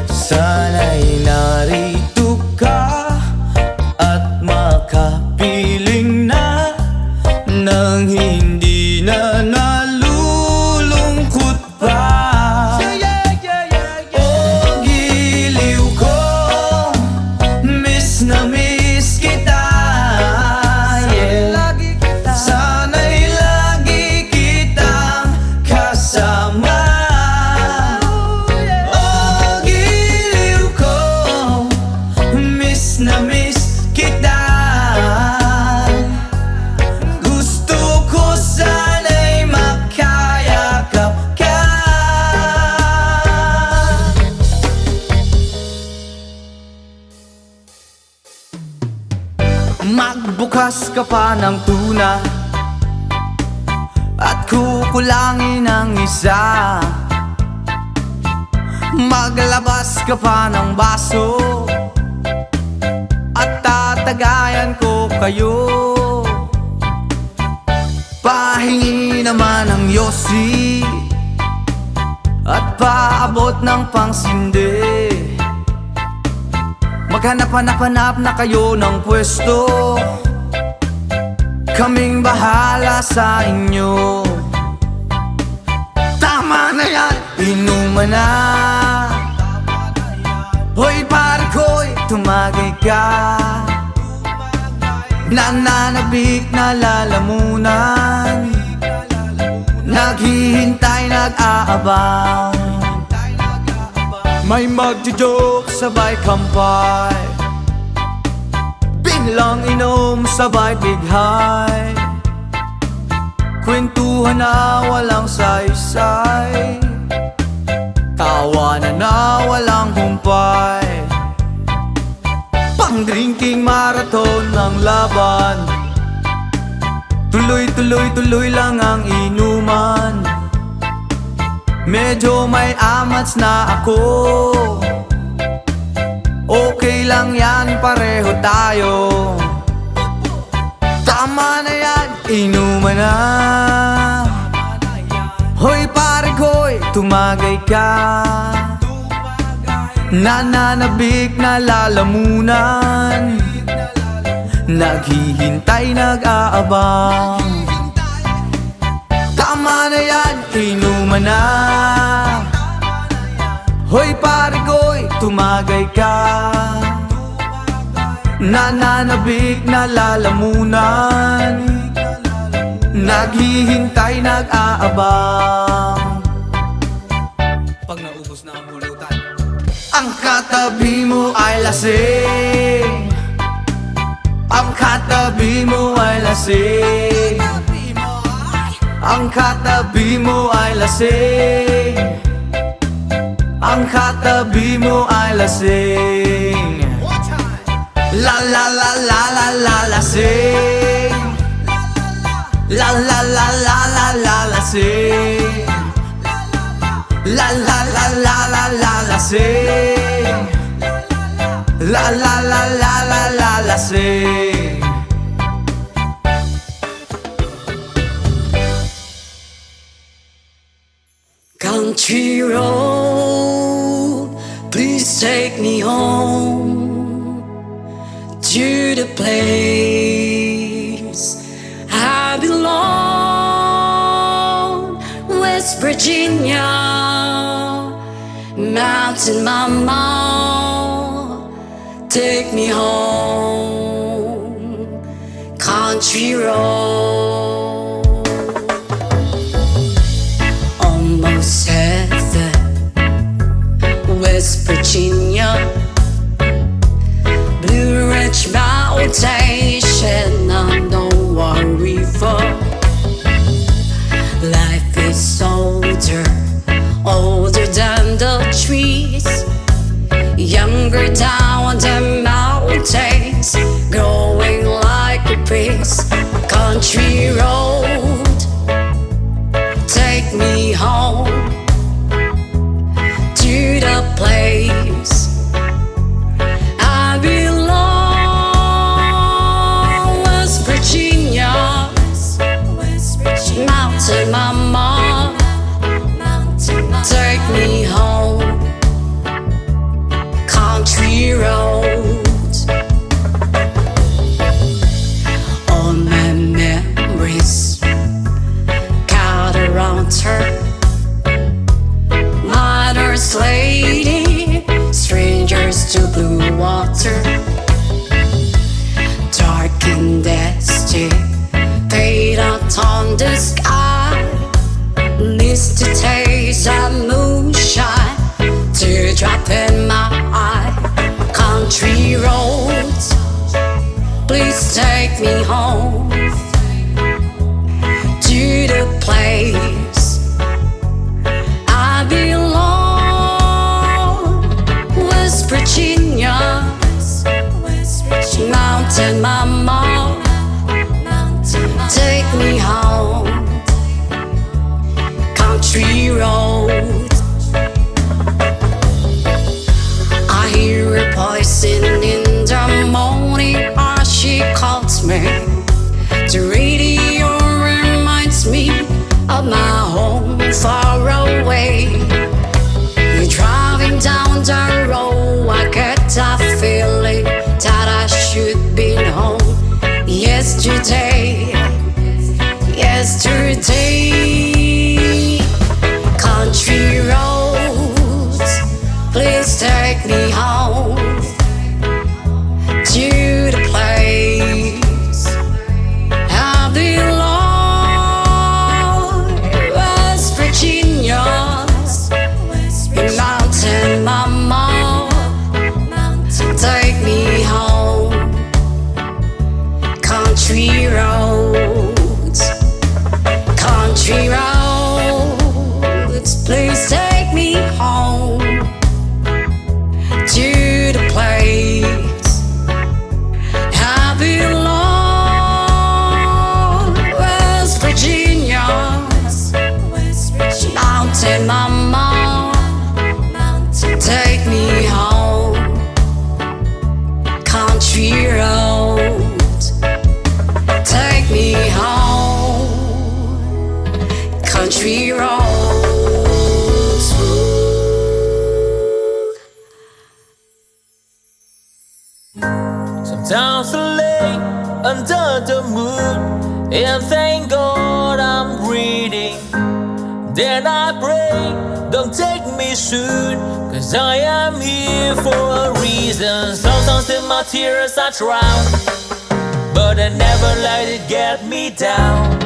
Sana'y narito ka at makapiling na nang hindi na nalulungkot pa. Oh, giliw ko, miss na miss kita. Sana'y lagi kitang kasama. Oh, giliw ko, miss na miss kita. Gusto ko sana'y makayakap ka. Magbukas ka pa ng tuna at kukulangin ang isa. Maglabas ka pa ng baso at tatagayan ko kayo. Pahingi naman ng yosi at paabot ng pangsindi. Maghanap-hanap na kayo ng pwesto, kaming bahala sa inyo. Tama na yan, inuman na. Hoy pare ko'y tumagay ka. Nananabik na lalamunan, naghihintay, nag-aabang. May magjo-joke, sabay kampay, biglang inom, sabay bighay. Kwentuhan na walang saysay, tawanan na walang humpay. Pang-drinking marathon ng laban, tuloy-tuloy-tuloy lang ang inuman. Medyo may amats na ako, okay lang yan, pareho tayo. Tama na yan, inuman na. Hoy pare ko'y tumagay ka. Nananabik na lalamunan, naghihintay, nag-aabang. Tama na yan, inuman na. Hoy pare ko'y tumagay ka. Nananabik na lalamunan, naghihintay, nag-aabang. Pag naubos na ang pulutan, ang katabi mo ay lasing. Ang katabi mo ay lasing. Ang katabi mo ay lasing. Ang katabi mo ay lasing. La la la la la la lasing. La la la la la la lasing. La la la la la la lasing. La la la la la la lasing. Country road, please take me home to the place I belong. West Virginia, Mountain Mama, take me home. Country road. Almost heaven, West Virginia, Blue Ridge Mountain, Shenandoah River. Life is older, older than the trees, younger down the mountains, growing like a breeze. Country road, take me home to the place I belong. West Virginia, winter. Mother's lady, strangers to blue water. Dark and dusty, fade out on the sky. Needs to taste of moonshine, teardrop in my eye. Country roads, please take me home to the place I belong. West Virginia, Mountain Mama, take me home. Country roads, I hear a voice in the morning as she calls me. The radio reminds me of my home far away. You're driving down the road, I get that feeling that I should be home. Yesterday, country roads, please take me home to the place I belong. West Virginia, Mountain Mama, take me home. Country roads, country roads, please take me home to the place I belong. West Virginia, Mountain Mama, take me home. Country roads, take me home. Country roads. Sometimes I lay under the moon and thank God I'm breathing. Then I pray, don't take me soon, 'cause I am here for a reason. Sometimes in my tears I drown, but I never let it get me down.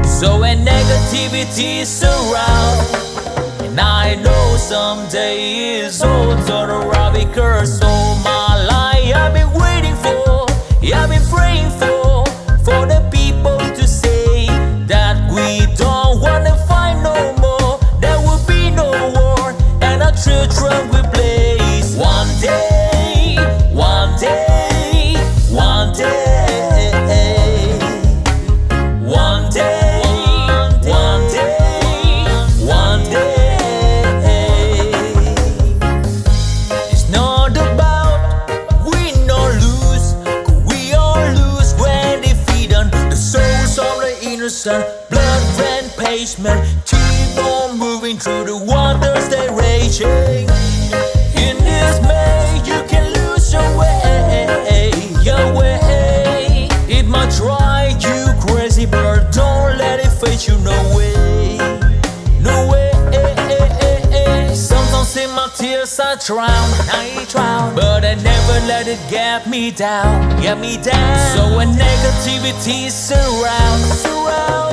So when negativity surround, and I know someday it's all turn around, because all my life I've been waiting for, I've been praying for the people to say that we don't wanna fight no more. There will be no war, and our children will blaze. One day, one day, one day, one day, one day, one day. It's not about win or lose, 'cause we all lose when defeated. The souls of the innocent, blood ran pavement, keep on moving through the waters they raging. In this May, you can lose your way, your way. It might drive you crazy, but don't let it fade you. No way, no way. Sometimes in my tears I drown, but I never let it get me down, So when negativity surrounds,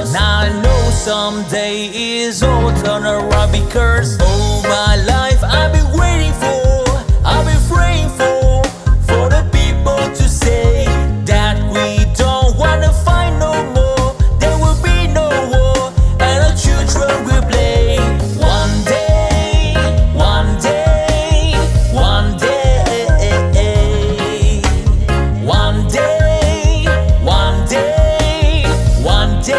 and I know someday it's all turn around, because all my life I've been waiting for, I've been praying for the people to say that we don't wanna fight no more. There will be no war, and our children will play. One day, one day, one day, one day, one day, one day.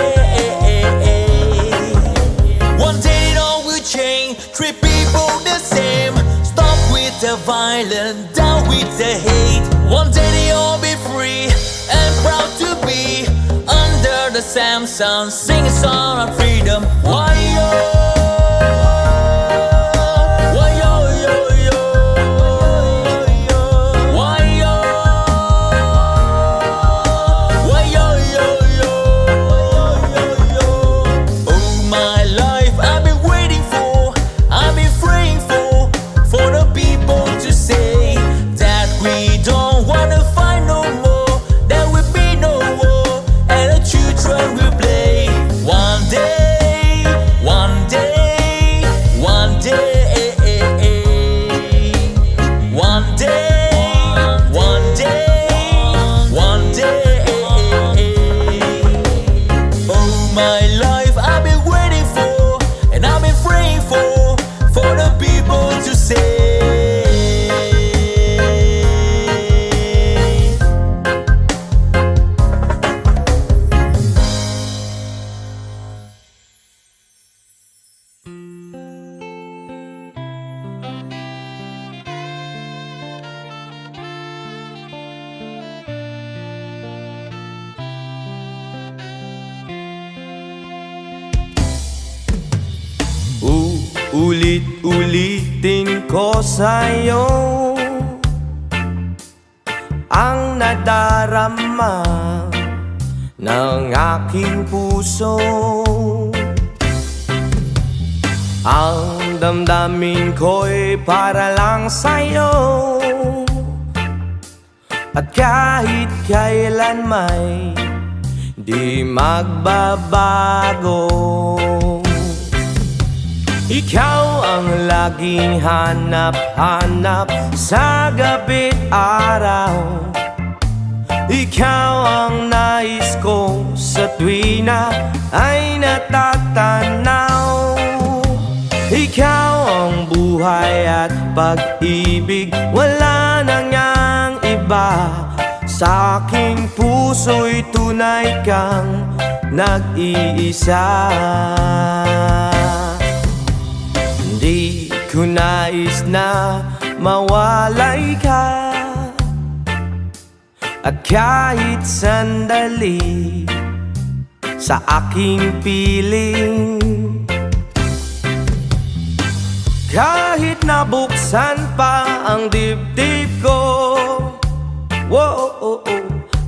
One day it all will change, treat people the same. Stop with the violence, down with the hate. One day they all be free and proud to be under the same sun, sing a song of freedom. Why yo? Why yo yo yo? Why yo? Why yo yo yo? Oh my life my life I've been waiting for, and I've been praying for the people to say. Ulit-ulitin ko sa'yo ang nadarama ng aking puso. Ang damdamin ko'y para lang sa'yo, at kahit kailan may di magbabago. Ikaw ang laging hanap-hanap sa gabi't araw. Ikaw ang nais ko sa tuwi na ay natatanaw. Ikaw ang buhay at pag-ibig, wala nang ngang iba. Sa aking puso'y tunay kang nag-iisa. Di ko nais na mawalay ka, at kahit sandali sa aking piling. Kahit nabuksan pa ang dibdib ko, oh,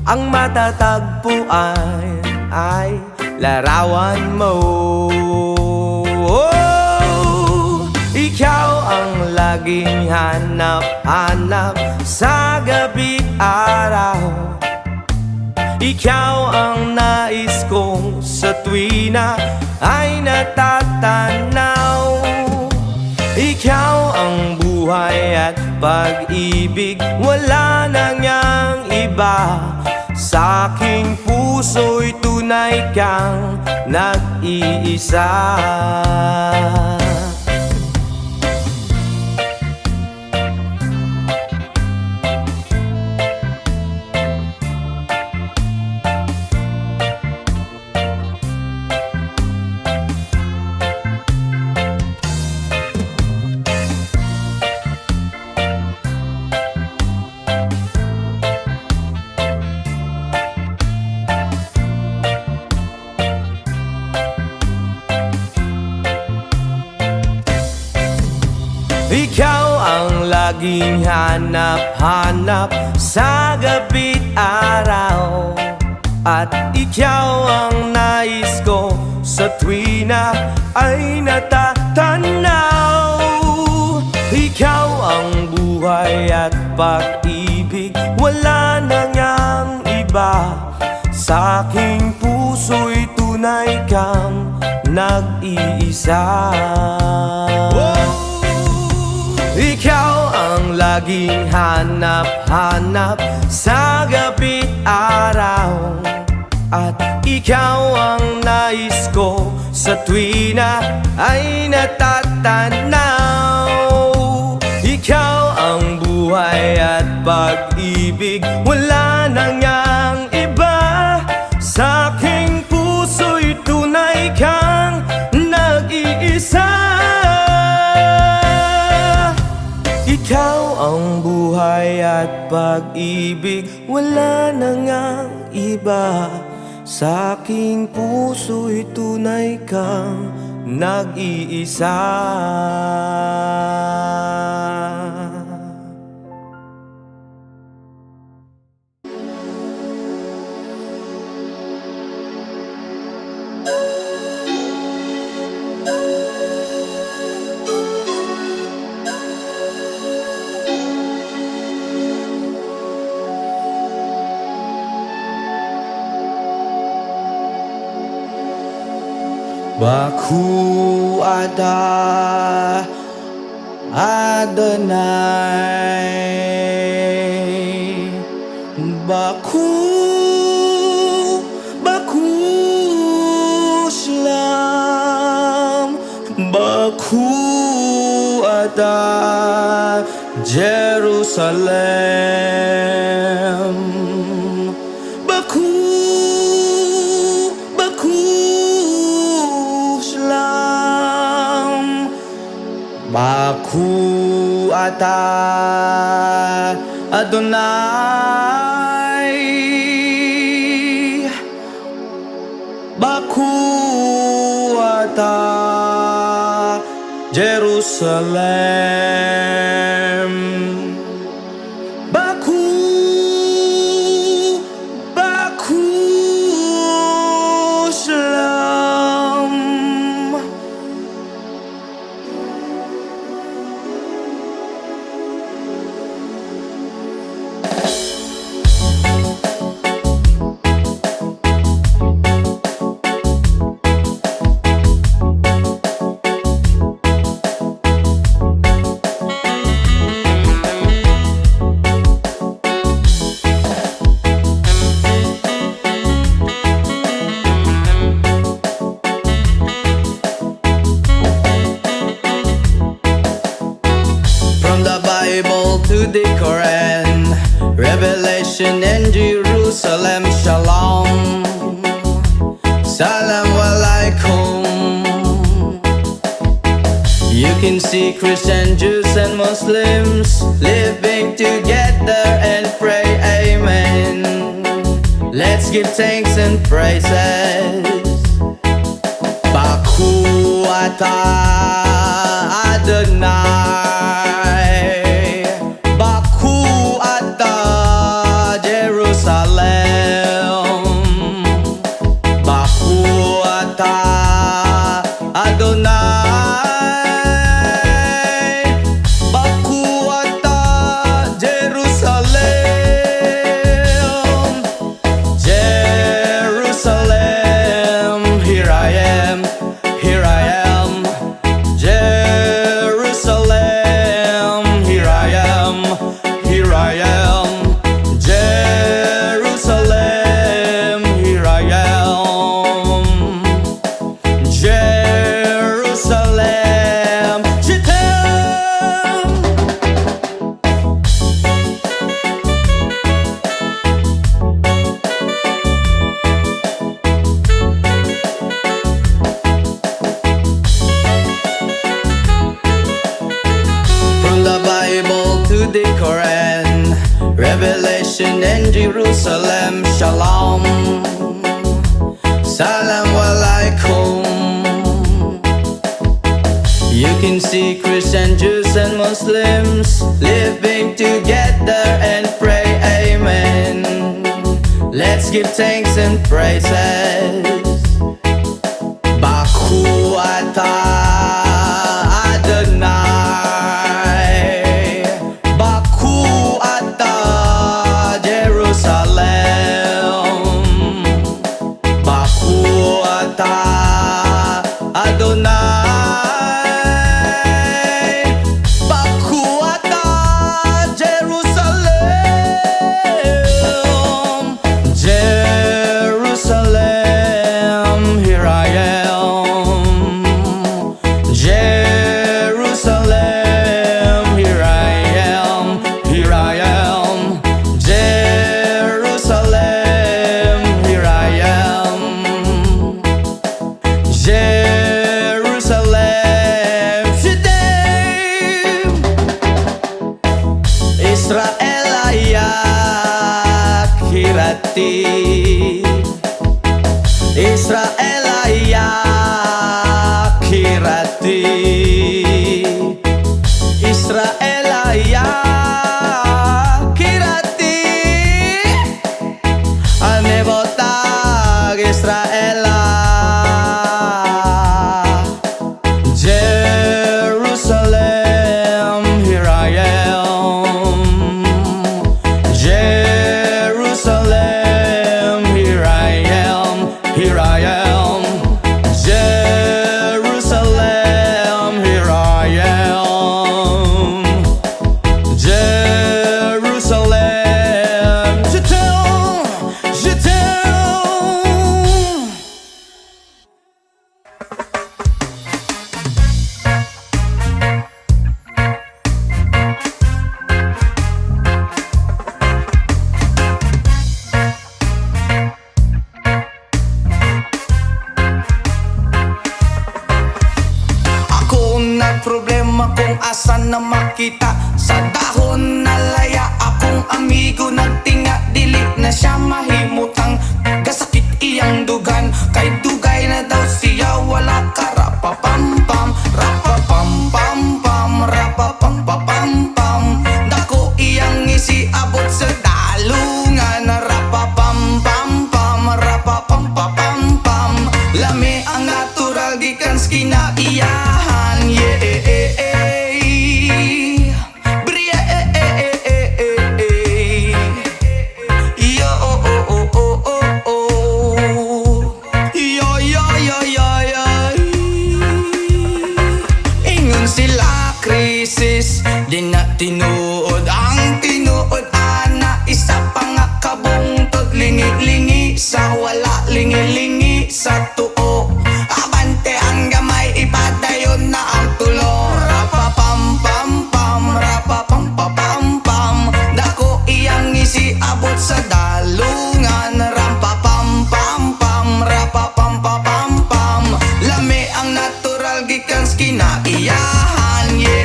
ang matatagpuan ay larawan mo. Ikaw ang laging hanap-hanap sa gabi't araw. Ikaw ang nais kong sa tuwi na ay natatanaw. Ikaw ang buhay at pag-ibig, wala nang ngang iba. Sa aking puso'y tunay kang nag-iisa. Ikaw ang laging hanap-hanap sa gabi't araw, at ikaw ang nais ko sa tuwi na ay natatanaw. Ikaw ang buhay at pag-ibig, wala nang ngang iba. Sa aking puso'y tunay kang nag-iisa. Ikaw ang laging hanap-hanap sa gabi't araw, at ikaw ang nais ko sa tuwi na ay natatanaw. Ikaw ang buhay at pag-ibig, wala nang ngang iba. Sa aking puso'y tunay kang nag-iisa. Ikaw ang buhay at pag-ibig, wala nang ngang iba. Sa aking puso'y tunay kang nag-iisa. Baku ada Adonai. Baku Baku ata Jerusalem. Baku, Baku Shalom. Baku ata Adonai. Baku ata Jerusalem. Baku, Baku Shalom. From the Bible to the Quran, Revelation and Jerusalem, Shalom, Salam Alaikum. You can see Christian, Jews and Muslims living together and pray Amen. Let's give thanks and praises. Baku ata Adonai. Baku ata Jerusalem. Baku ata Adonai. Baku ata Jerusalem. Jerusalem, here I am, here I am. Jerusalem, here I am, here I am. Jerusalem, here I am. Jerusalem, Shitem. From the Bible to the Quran, Revelation and Jerusalem, Shalom, Salam Alaikum. You can see Christian, Jews and Muslims living together and pray Amen. Let's give thanks and praises. Baku ata Adonai. Baku ata Jerusalem. Baku ata Adonai. Baku ata Jerusalem. Jerusalem, asa na makita. Sa dahon na laya akong amigo nagtinga, dili na siya mahimutang gasakit iyang dugan. Kay dugay na daw siya wala ka rapapampam, rapapampampam, rapapampapampam. Dako iyang isiabot sa dalungan, rapapampampam, rapapampapampam. Lami ang natural gikan sa kinaiyahan, yeah. Bria, yo, oh, oh, oh, oh, oh, oh. Yo, yo, yo, yo, yo. Ingon sila krisis, di na tinuod ang tinuod ana. Isa pa nga kabungtod, lingi-lingi sa wala, lingi-lingi sa tuo. Abante ang gamay, ipadayon na ang tulo. Rapapampampam, rapapampapampam. Dako iyang isiabot sa dalungan, rampapampampam, rapapampapampam. Lami ang natural gikan sa kinaiyahan, yeah.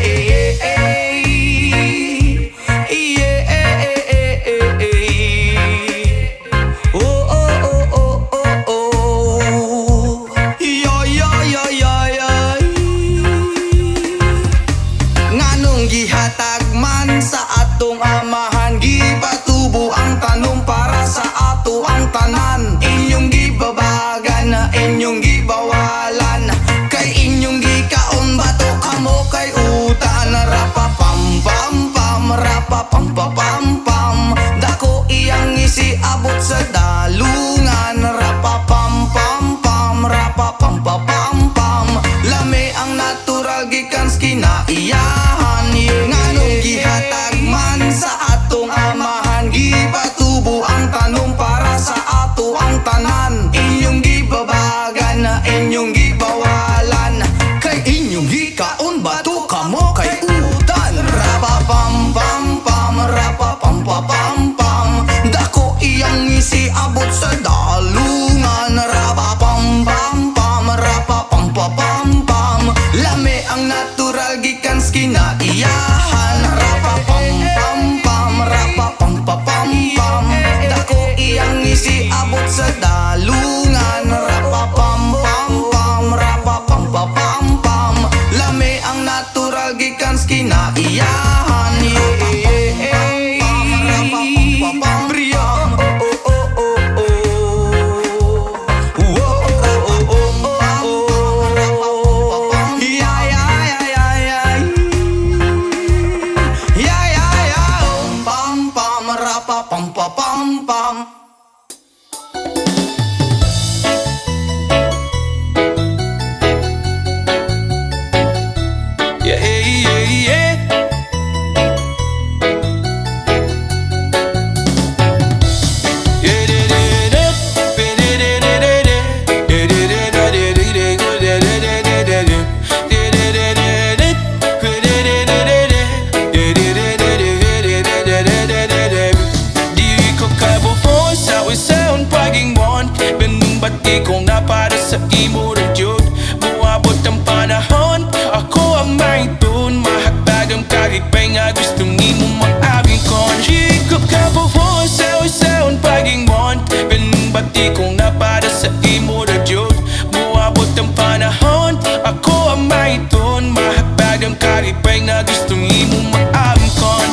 Oh, oh, oh, oh, oh, oh. Yo, yo, yo, yo, yo. Nganong gihatag man sa atong amahan, gipatubo ang tanong para sa ato ang tanan. Inyong gibabagan na inyong gibawalan, kay inyong gikaon bato kamo kay utan. Rapapampampam, rapapampapampam. Dako iyang isiabot sa dalungan, rapapampampam, rapapampapampam. Lami ang natural gikan sa kinaiyahan, yeah. Nganong gihatag man sa atong amahan, gipatubo ang tanong para sa ato ang tanan. Inyong gibabagan na inyong gibawalan, kay inyong gikaon bato kamo kay utan. Rapapampampam, rapapampapampam. Dako iyang isiabot sa dalungan, rapapampampam, rapapampapampam. Lami ang natural gikan sa kinaiyahan, rapapampampam, rapapampapampam. Dako iyang isiabot sa dalungan, rapapampampam, rapapampapampam. Lami ang natural gikan sa kinaiyahan, yeah. Bria, oh, oh, oh, oh, oh. Whoa, oh, oh, oh, oh, oh. Yeah, yeah, yeah, yeah, yeah. Yeah, yeah, yeah. Pam, pam, rapapam, pam, pam. Yeah, yeah, yeah. Di ko nga para sa imo radyod, buabot ang panahon, ako ang maitun. Mahagtag ang kagipay nga gusto nimo mag-abing kon. Di ko ka po sa pagingmon, pinbat di ko nga para sa imo radyod, buabot ang panahon, ako ang maitun. Mahagtag ang kagipay nga gusto nimo mag-abing kon.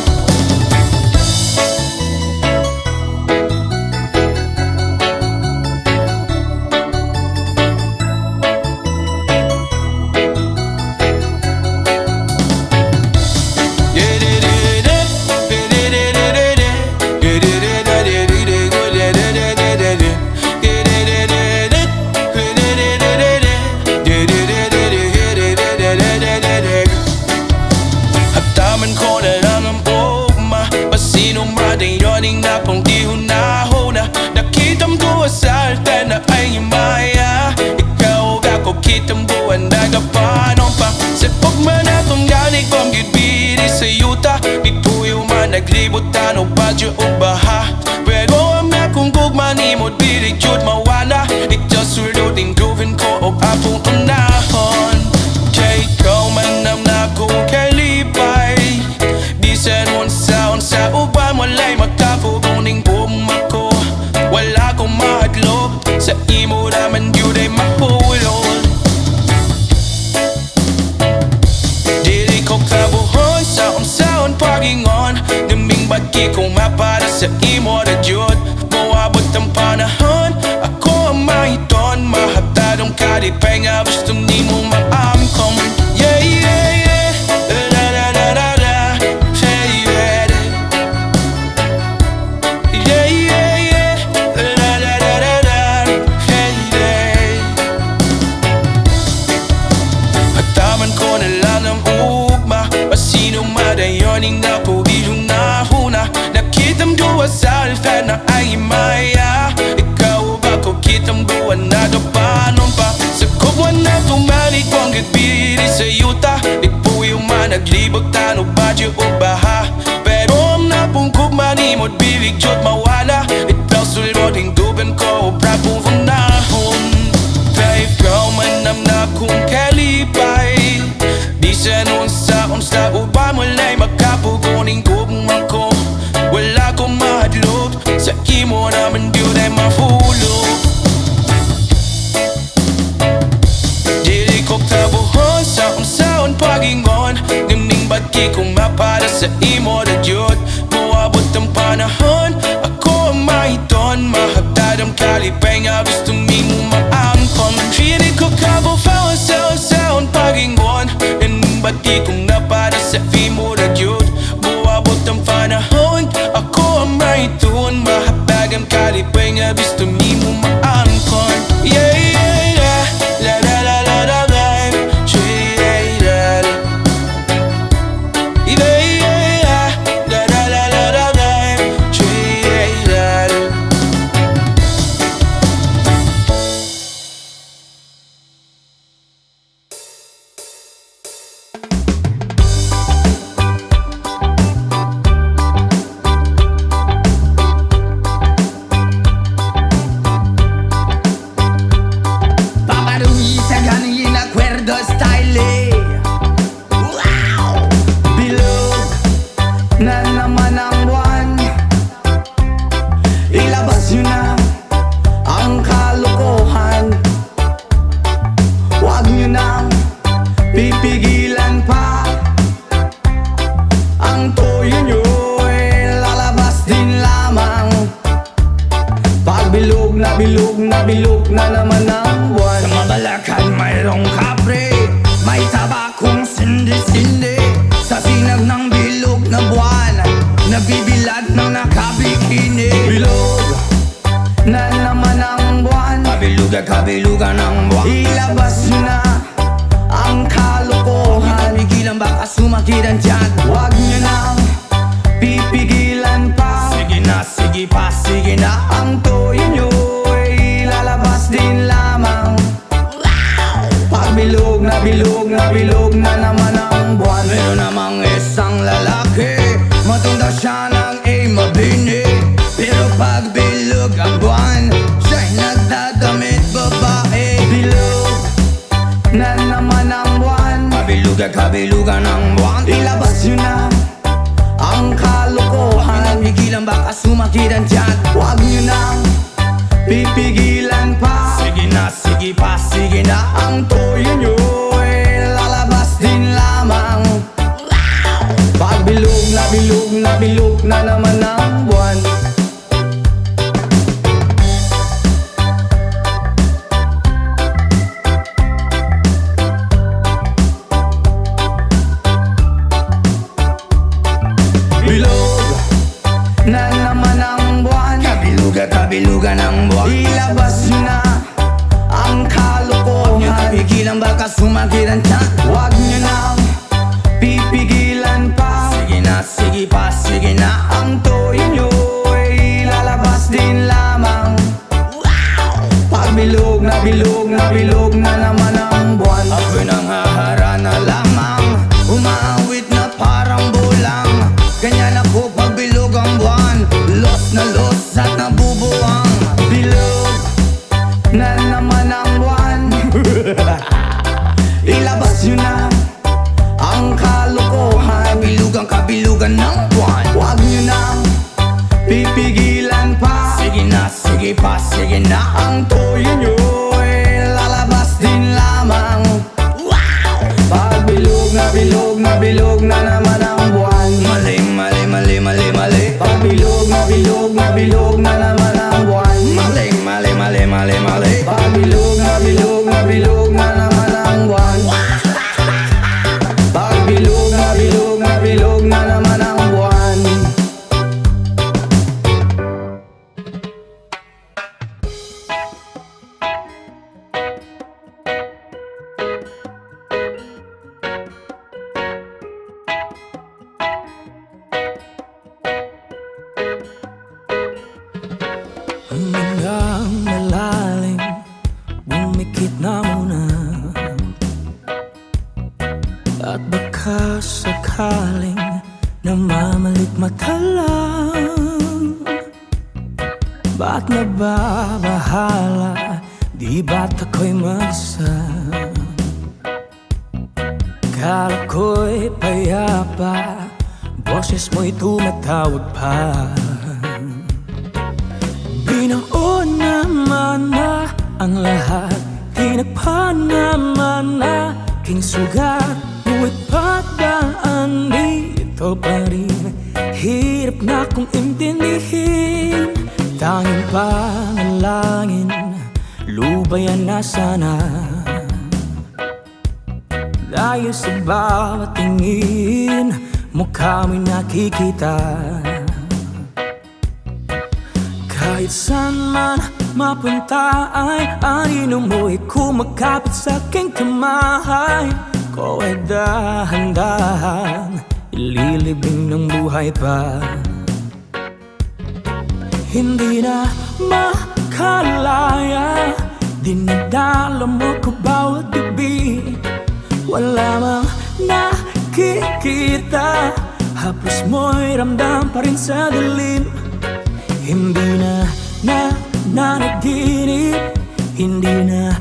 Naglibutan o badyo o baha, pero ang akong gugma ni mo dili jud mawala. Ikaw sulutin groovin ko o apong unahon, kay ikaw man ang nakong kalib. bati ko nga para sa imo na jud. Moabot ang panahon, ako ang mahiton. Mahatadong kalipay nga gusto nimo maamkom. Yeah, yeah, yeah. Da da da da da. Yeah, yeah, yeah, yeah, yeah. Da da da da da. Yeah, yeah. Hataman ko na lang ang ugma, masinong madayoning na puwihong nahuna. Nakitang duwa sa alfan na ay maya. Ikaw ba ko kitang duwa na panon pa. Sa kubwan na tumanig ko ang gitbiri sa yuta. Ipuyo man naglibog tanong badyo o baha. Pero ang napungkog manimod bibig jod mawala. Itaw suloding duban ko brapong funahon. Kaya ikaw manam na kung kalipay. Di sa noon sa unsa uba mulay makapuguning gugmang ko. Wala kong mahadlok sa imo naman yun ay mahulog. Dili ko tabuhon sa unsaon pagingon. Ganing bati ko nga para sa imo na jud. Moabot ang panahon, ako ang mahiton. Mahatad ang kalipay nga gusto nimo maangkon. Dili ko kabuhaon sa unsaon pagingon. Ganing bati ko nga para sa imo na jud. Moabot ang panahon, ako ang mahiton. Mahatag ang kalipay nga gusto nimo maangkon. Yeah, yeah, yeah. La la la la la la. Yeah, yeah, yeah. Yeah, yeah, yeah. La la la la la la. Yeah, yeah, yeah. Paparumisa ganin acuerdo style. Wow! Bilog na naman ang buwan. Ilabas nyo na ang kalokohan. Huwag nyo nang pipigilan pa. Ang toyo nyo ay lalabas din lamang. Pag bilog na bilog na bilog na naman ang buwan. Sa Mabalacan mayroong kapre, may tabakong sindi-sindi. Sa sinag ng bilog na buwan, nabibilad ng nakabikini. Bilog na naman ang buwan. Kabilugan ng buwan. Ilabas nyo na ang kalokohan. Pigilan baka sumakiran dyan. Huwag nyo nang pipigilan pa. Sige na, sige pa, sige na. Ang toyo nyo ay lalabas din lamang. Pag bilog na bilog na bilog na naman ang buwan. Meron namang isang lalaki, matunda siya ng mabini. Pero pag bilog ang buwan, siya'y nagdadamit babae. Bilog na naman ang buwan. Kabilugan ng buwan. Ilabas nyo na ang kalokohan. Pigilan baka sumakiran dyan. Huwag nyo nang pipigilan pa. Sige na, sige pa, sige na. Ang toyo nyo ay lalabas din lamang. Pag bilog na bilog na bilog na naman ang buwan. Bilog na naman ang buwan. Kabilugan ng buwan. Ilabas nyo na ang kalokohan. Pigilan baka sumakiran dyan. Huwag nyo nang pipigilan pa. Sige na, sige pa, sige na. Ang toyo nyo ay lalabas din lamang. Pag bilog na bilog na bilog na naman ang buwan. Ako'y nang haharana lamang, umaawit na parang bulang. Ganyan ako pag bilog ang buwan. Los na los at nabubuwang. Bilog na naman ang buwan. Ilabas nyo na ang kalokohan. Kabilugan ng buwan. Huwag nyo nang pipigilan pa. Sige na, sige pa, sige na. Ang toyo nyo ay lalabas din lamang. Pag bilog na bilog na bilog na naman ang buwan. Mali, mali, mali, mali, mali. sakaling namamalit mata lang, ba't nababahala? Di ba't ako'y mag-isa? Kala ko'y payapa, boses mo'y tumatawag pa. Binaon naman na ang lahat, tinagpa naman na aking sugat. Ngunit ba't ba andito pa rin? Hirap na kong intindihin. Tanging panalangin, lubayan na sana. Dahil sa bawat tingin, mukha mo'y nakikita. Kahit saan man mapunta ay anino mo'y kumakapit sa aking kamay ko ay dahan-dahan ililibing ng buhay pa. Hindi na makalaya, dinadala mo ko bawat gabi. Wala mang nakikita, haplos mo'y ramdam pa rin sa dilim. Hindi na nanaginip, hindi na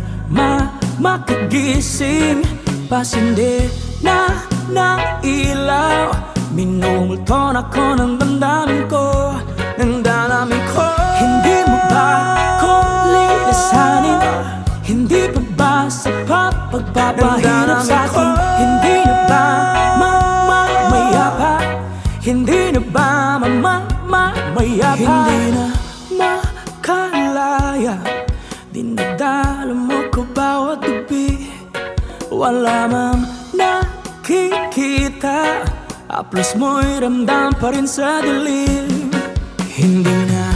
makagising. Pasindi na ng ilaw, minumulton ako ng damdamin ko, ng damdamin ko. Hindi mo ba ako lilisanin? Hindi pa ba sapat pagpapahirap sa'kin? Hindi na ba mamayapa? Hindi na ba mamayapa? Hindi na makalaya, dinadala mo ko bawat gabi. Wala mang nakikita, haplos mo'y ramdam pa rin sa dilim. Hindi na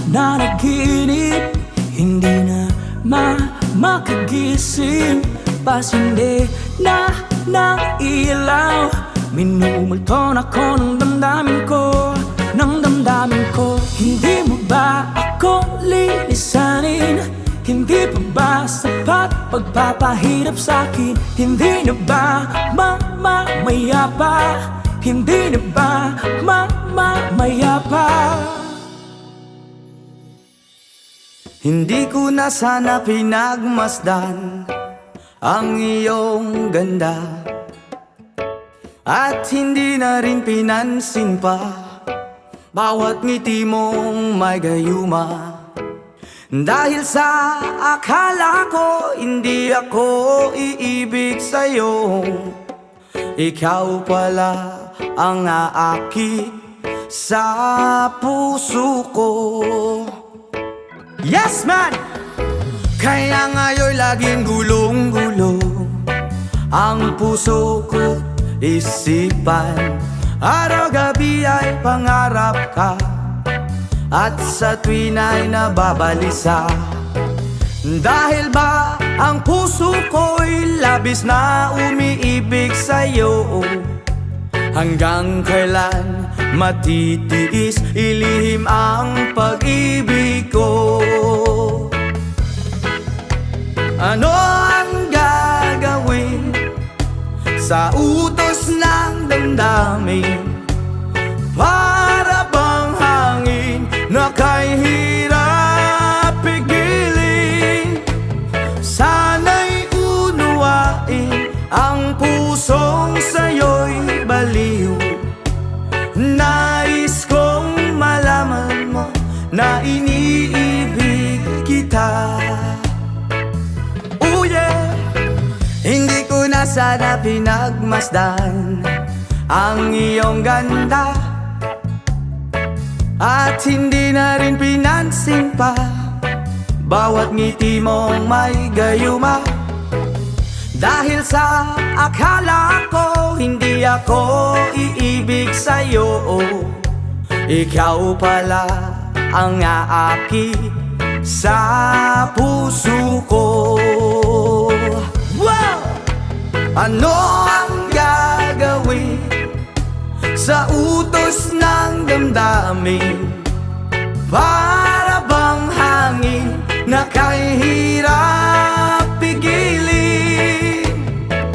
nanaginip, hindi na makagising. Pasindi na ng ilaw, minumulton ako ng damdamin ko, ng damdamin ko. Hindi mo ba ako lilisanin? Hindi pa ba sapat pagpapahirap sa'kin? Hindi na ba mamayapa? Hindi na ba mamayapa? Hindi ko na sana pinagmasdan ang iyong ganda, at hindi na rin pinansin pa bawat ngiti mong may gayuma. Dahil sa akala ko hindi ako iibig sa'yo, ikaw pala ang aakit sa puso ko. Yes man! Kaya ngayon'y laging gulong-gulong ang puso ko, isipan. Araw-gabi ay pangarap ka, at sa tuwin ay nababalisa. Dahil ba ang puso ko'y labis na umiibig sa'yo? Hanggang kailan matitiis ilihim ang pag-ibig ko? Ano ang gagawin sa utos ng damdamin? Para bang hangin na kay hirap pigilin? Sana'y unuwain ang pusong sa'yo'y baliw. Nais kong malaman mo na iniibig kita. Oh yeah! Hindi ko na sana pinagmasdan ang iyong ganda, at hindi na rin pinansin pa bawat ngiti mong may gayuma. Dahil sa akala ko hindi ako iibig sa'yo, ikaw pala ang aakit sa puso ko. Wow! Ano ang gagawin sa utos ng damdamin? Para bang hangin na kay hirap pigilin?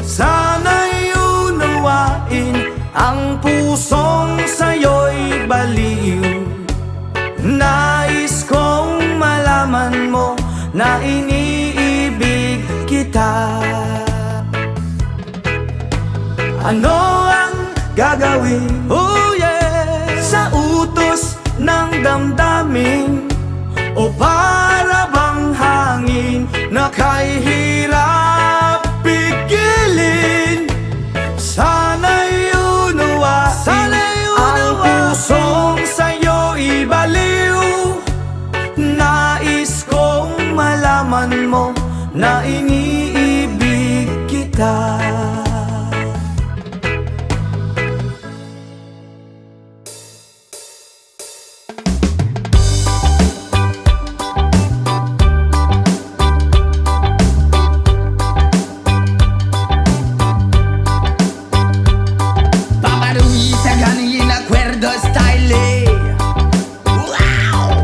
Sana'y unawa Ano ang gagawin? Oh yeah, sa utos ng damdamin, o para bang hangin na kay hirap pigilin? Sana'y unawa, ang pusong sa'yo ibaliw. Nais kong malaman mo na iniibig kita. Paparuisa ganin acuerdo style. Wow!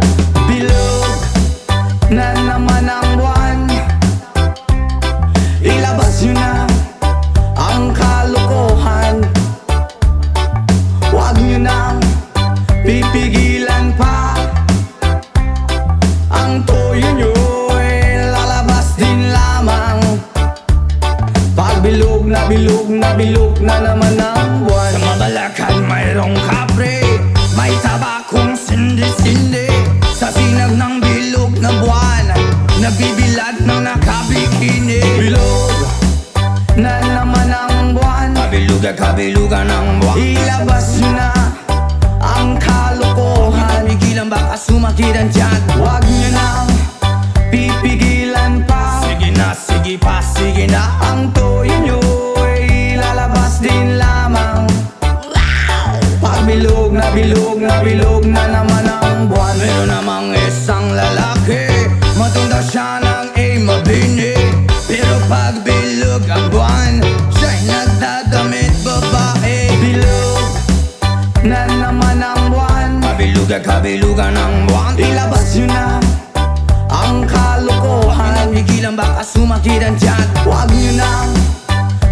Bilog na naman ang buwan, ilabas nyo na ang kalokohan. Huwag nyo nang pipigilan pa. Ang toyo nyo ay lalabas din lamang. Pag bilog na bilog na bilog na naman ang buwan, Sa mabalakan mayroong kapre, may tabakong sindi-sindi. Sa sinag ng bilog na buwan, nagbibilad ng nakabikini. bilog na naman ang buwan, Kabilugan ng buwan. ilabas nyo na ang kalokohan. Pigilan baka sumakiran dyan. Huwag nyo nang pipigilan pa. Sige na, sige pa, sige na. Ang toyo nyo ay lalabas din lamang. Pag bilog na bilog na bilog na naman ang buwan, Meron namang isang lalaki, matunda siya ng mabini. Pero pag bilog ang buwan, siya'y nagdadamit babae. bilog na naman ang buwan, Kabilugan ng buwan. ilabas nyo na ang kalokohan. Pigilan baka sumakiran dyan. Huwag nyo nang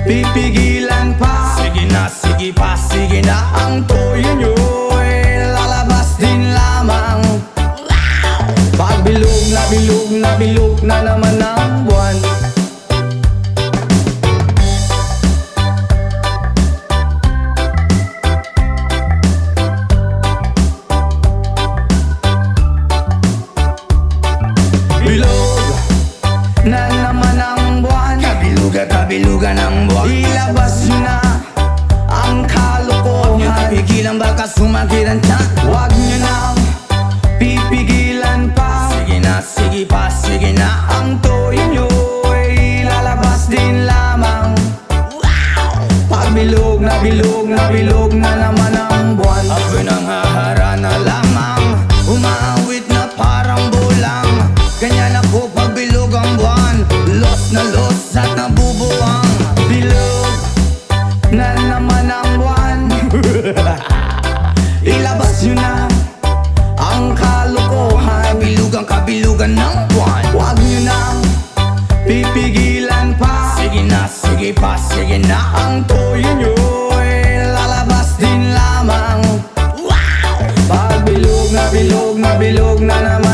pipigilan pa. Sige na, sige pa, sige na. Ang toyo nyo ay lalabas din lamang. Pag bilog na bilog na bilog na naman ang buwan, bilog na naman ang buwan, Kabilugan ng buwan. ilabas nyo na ang kalokohan. Pigilan baka sumakiran dyan. Huwag nyo nang pipigilan pa. Sige na, sige pa, sige na. Ang toyo nyo ay lalabas din lamang. Pag bilog na bilog na bilog na naman ang buwan, Ako'y nang haharana lamang, umaawit na parang bulang. Ganyan ako pag bilog ang buwan, los na los at nabubuwang. bilog na naman ang buwan. Ilabas nyo na ang kalokohan. Kabilugan ng buwan. Huwag nyo nang pipigilan pa. Sige na, sige pa, sige na. Ang toyo nyo ay lalabas din lamang. Pag bilog na bilog na bilog na naman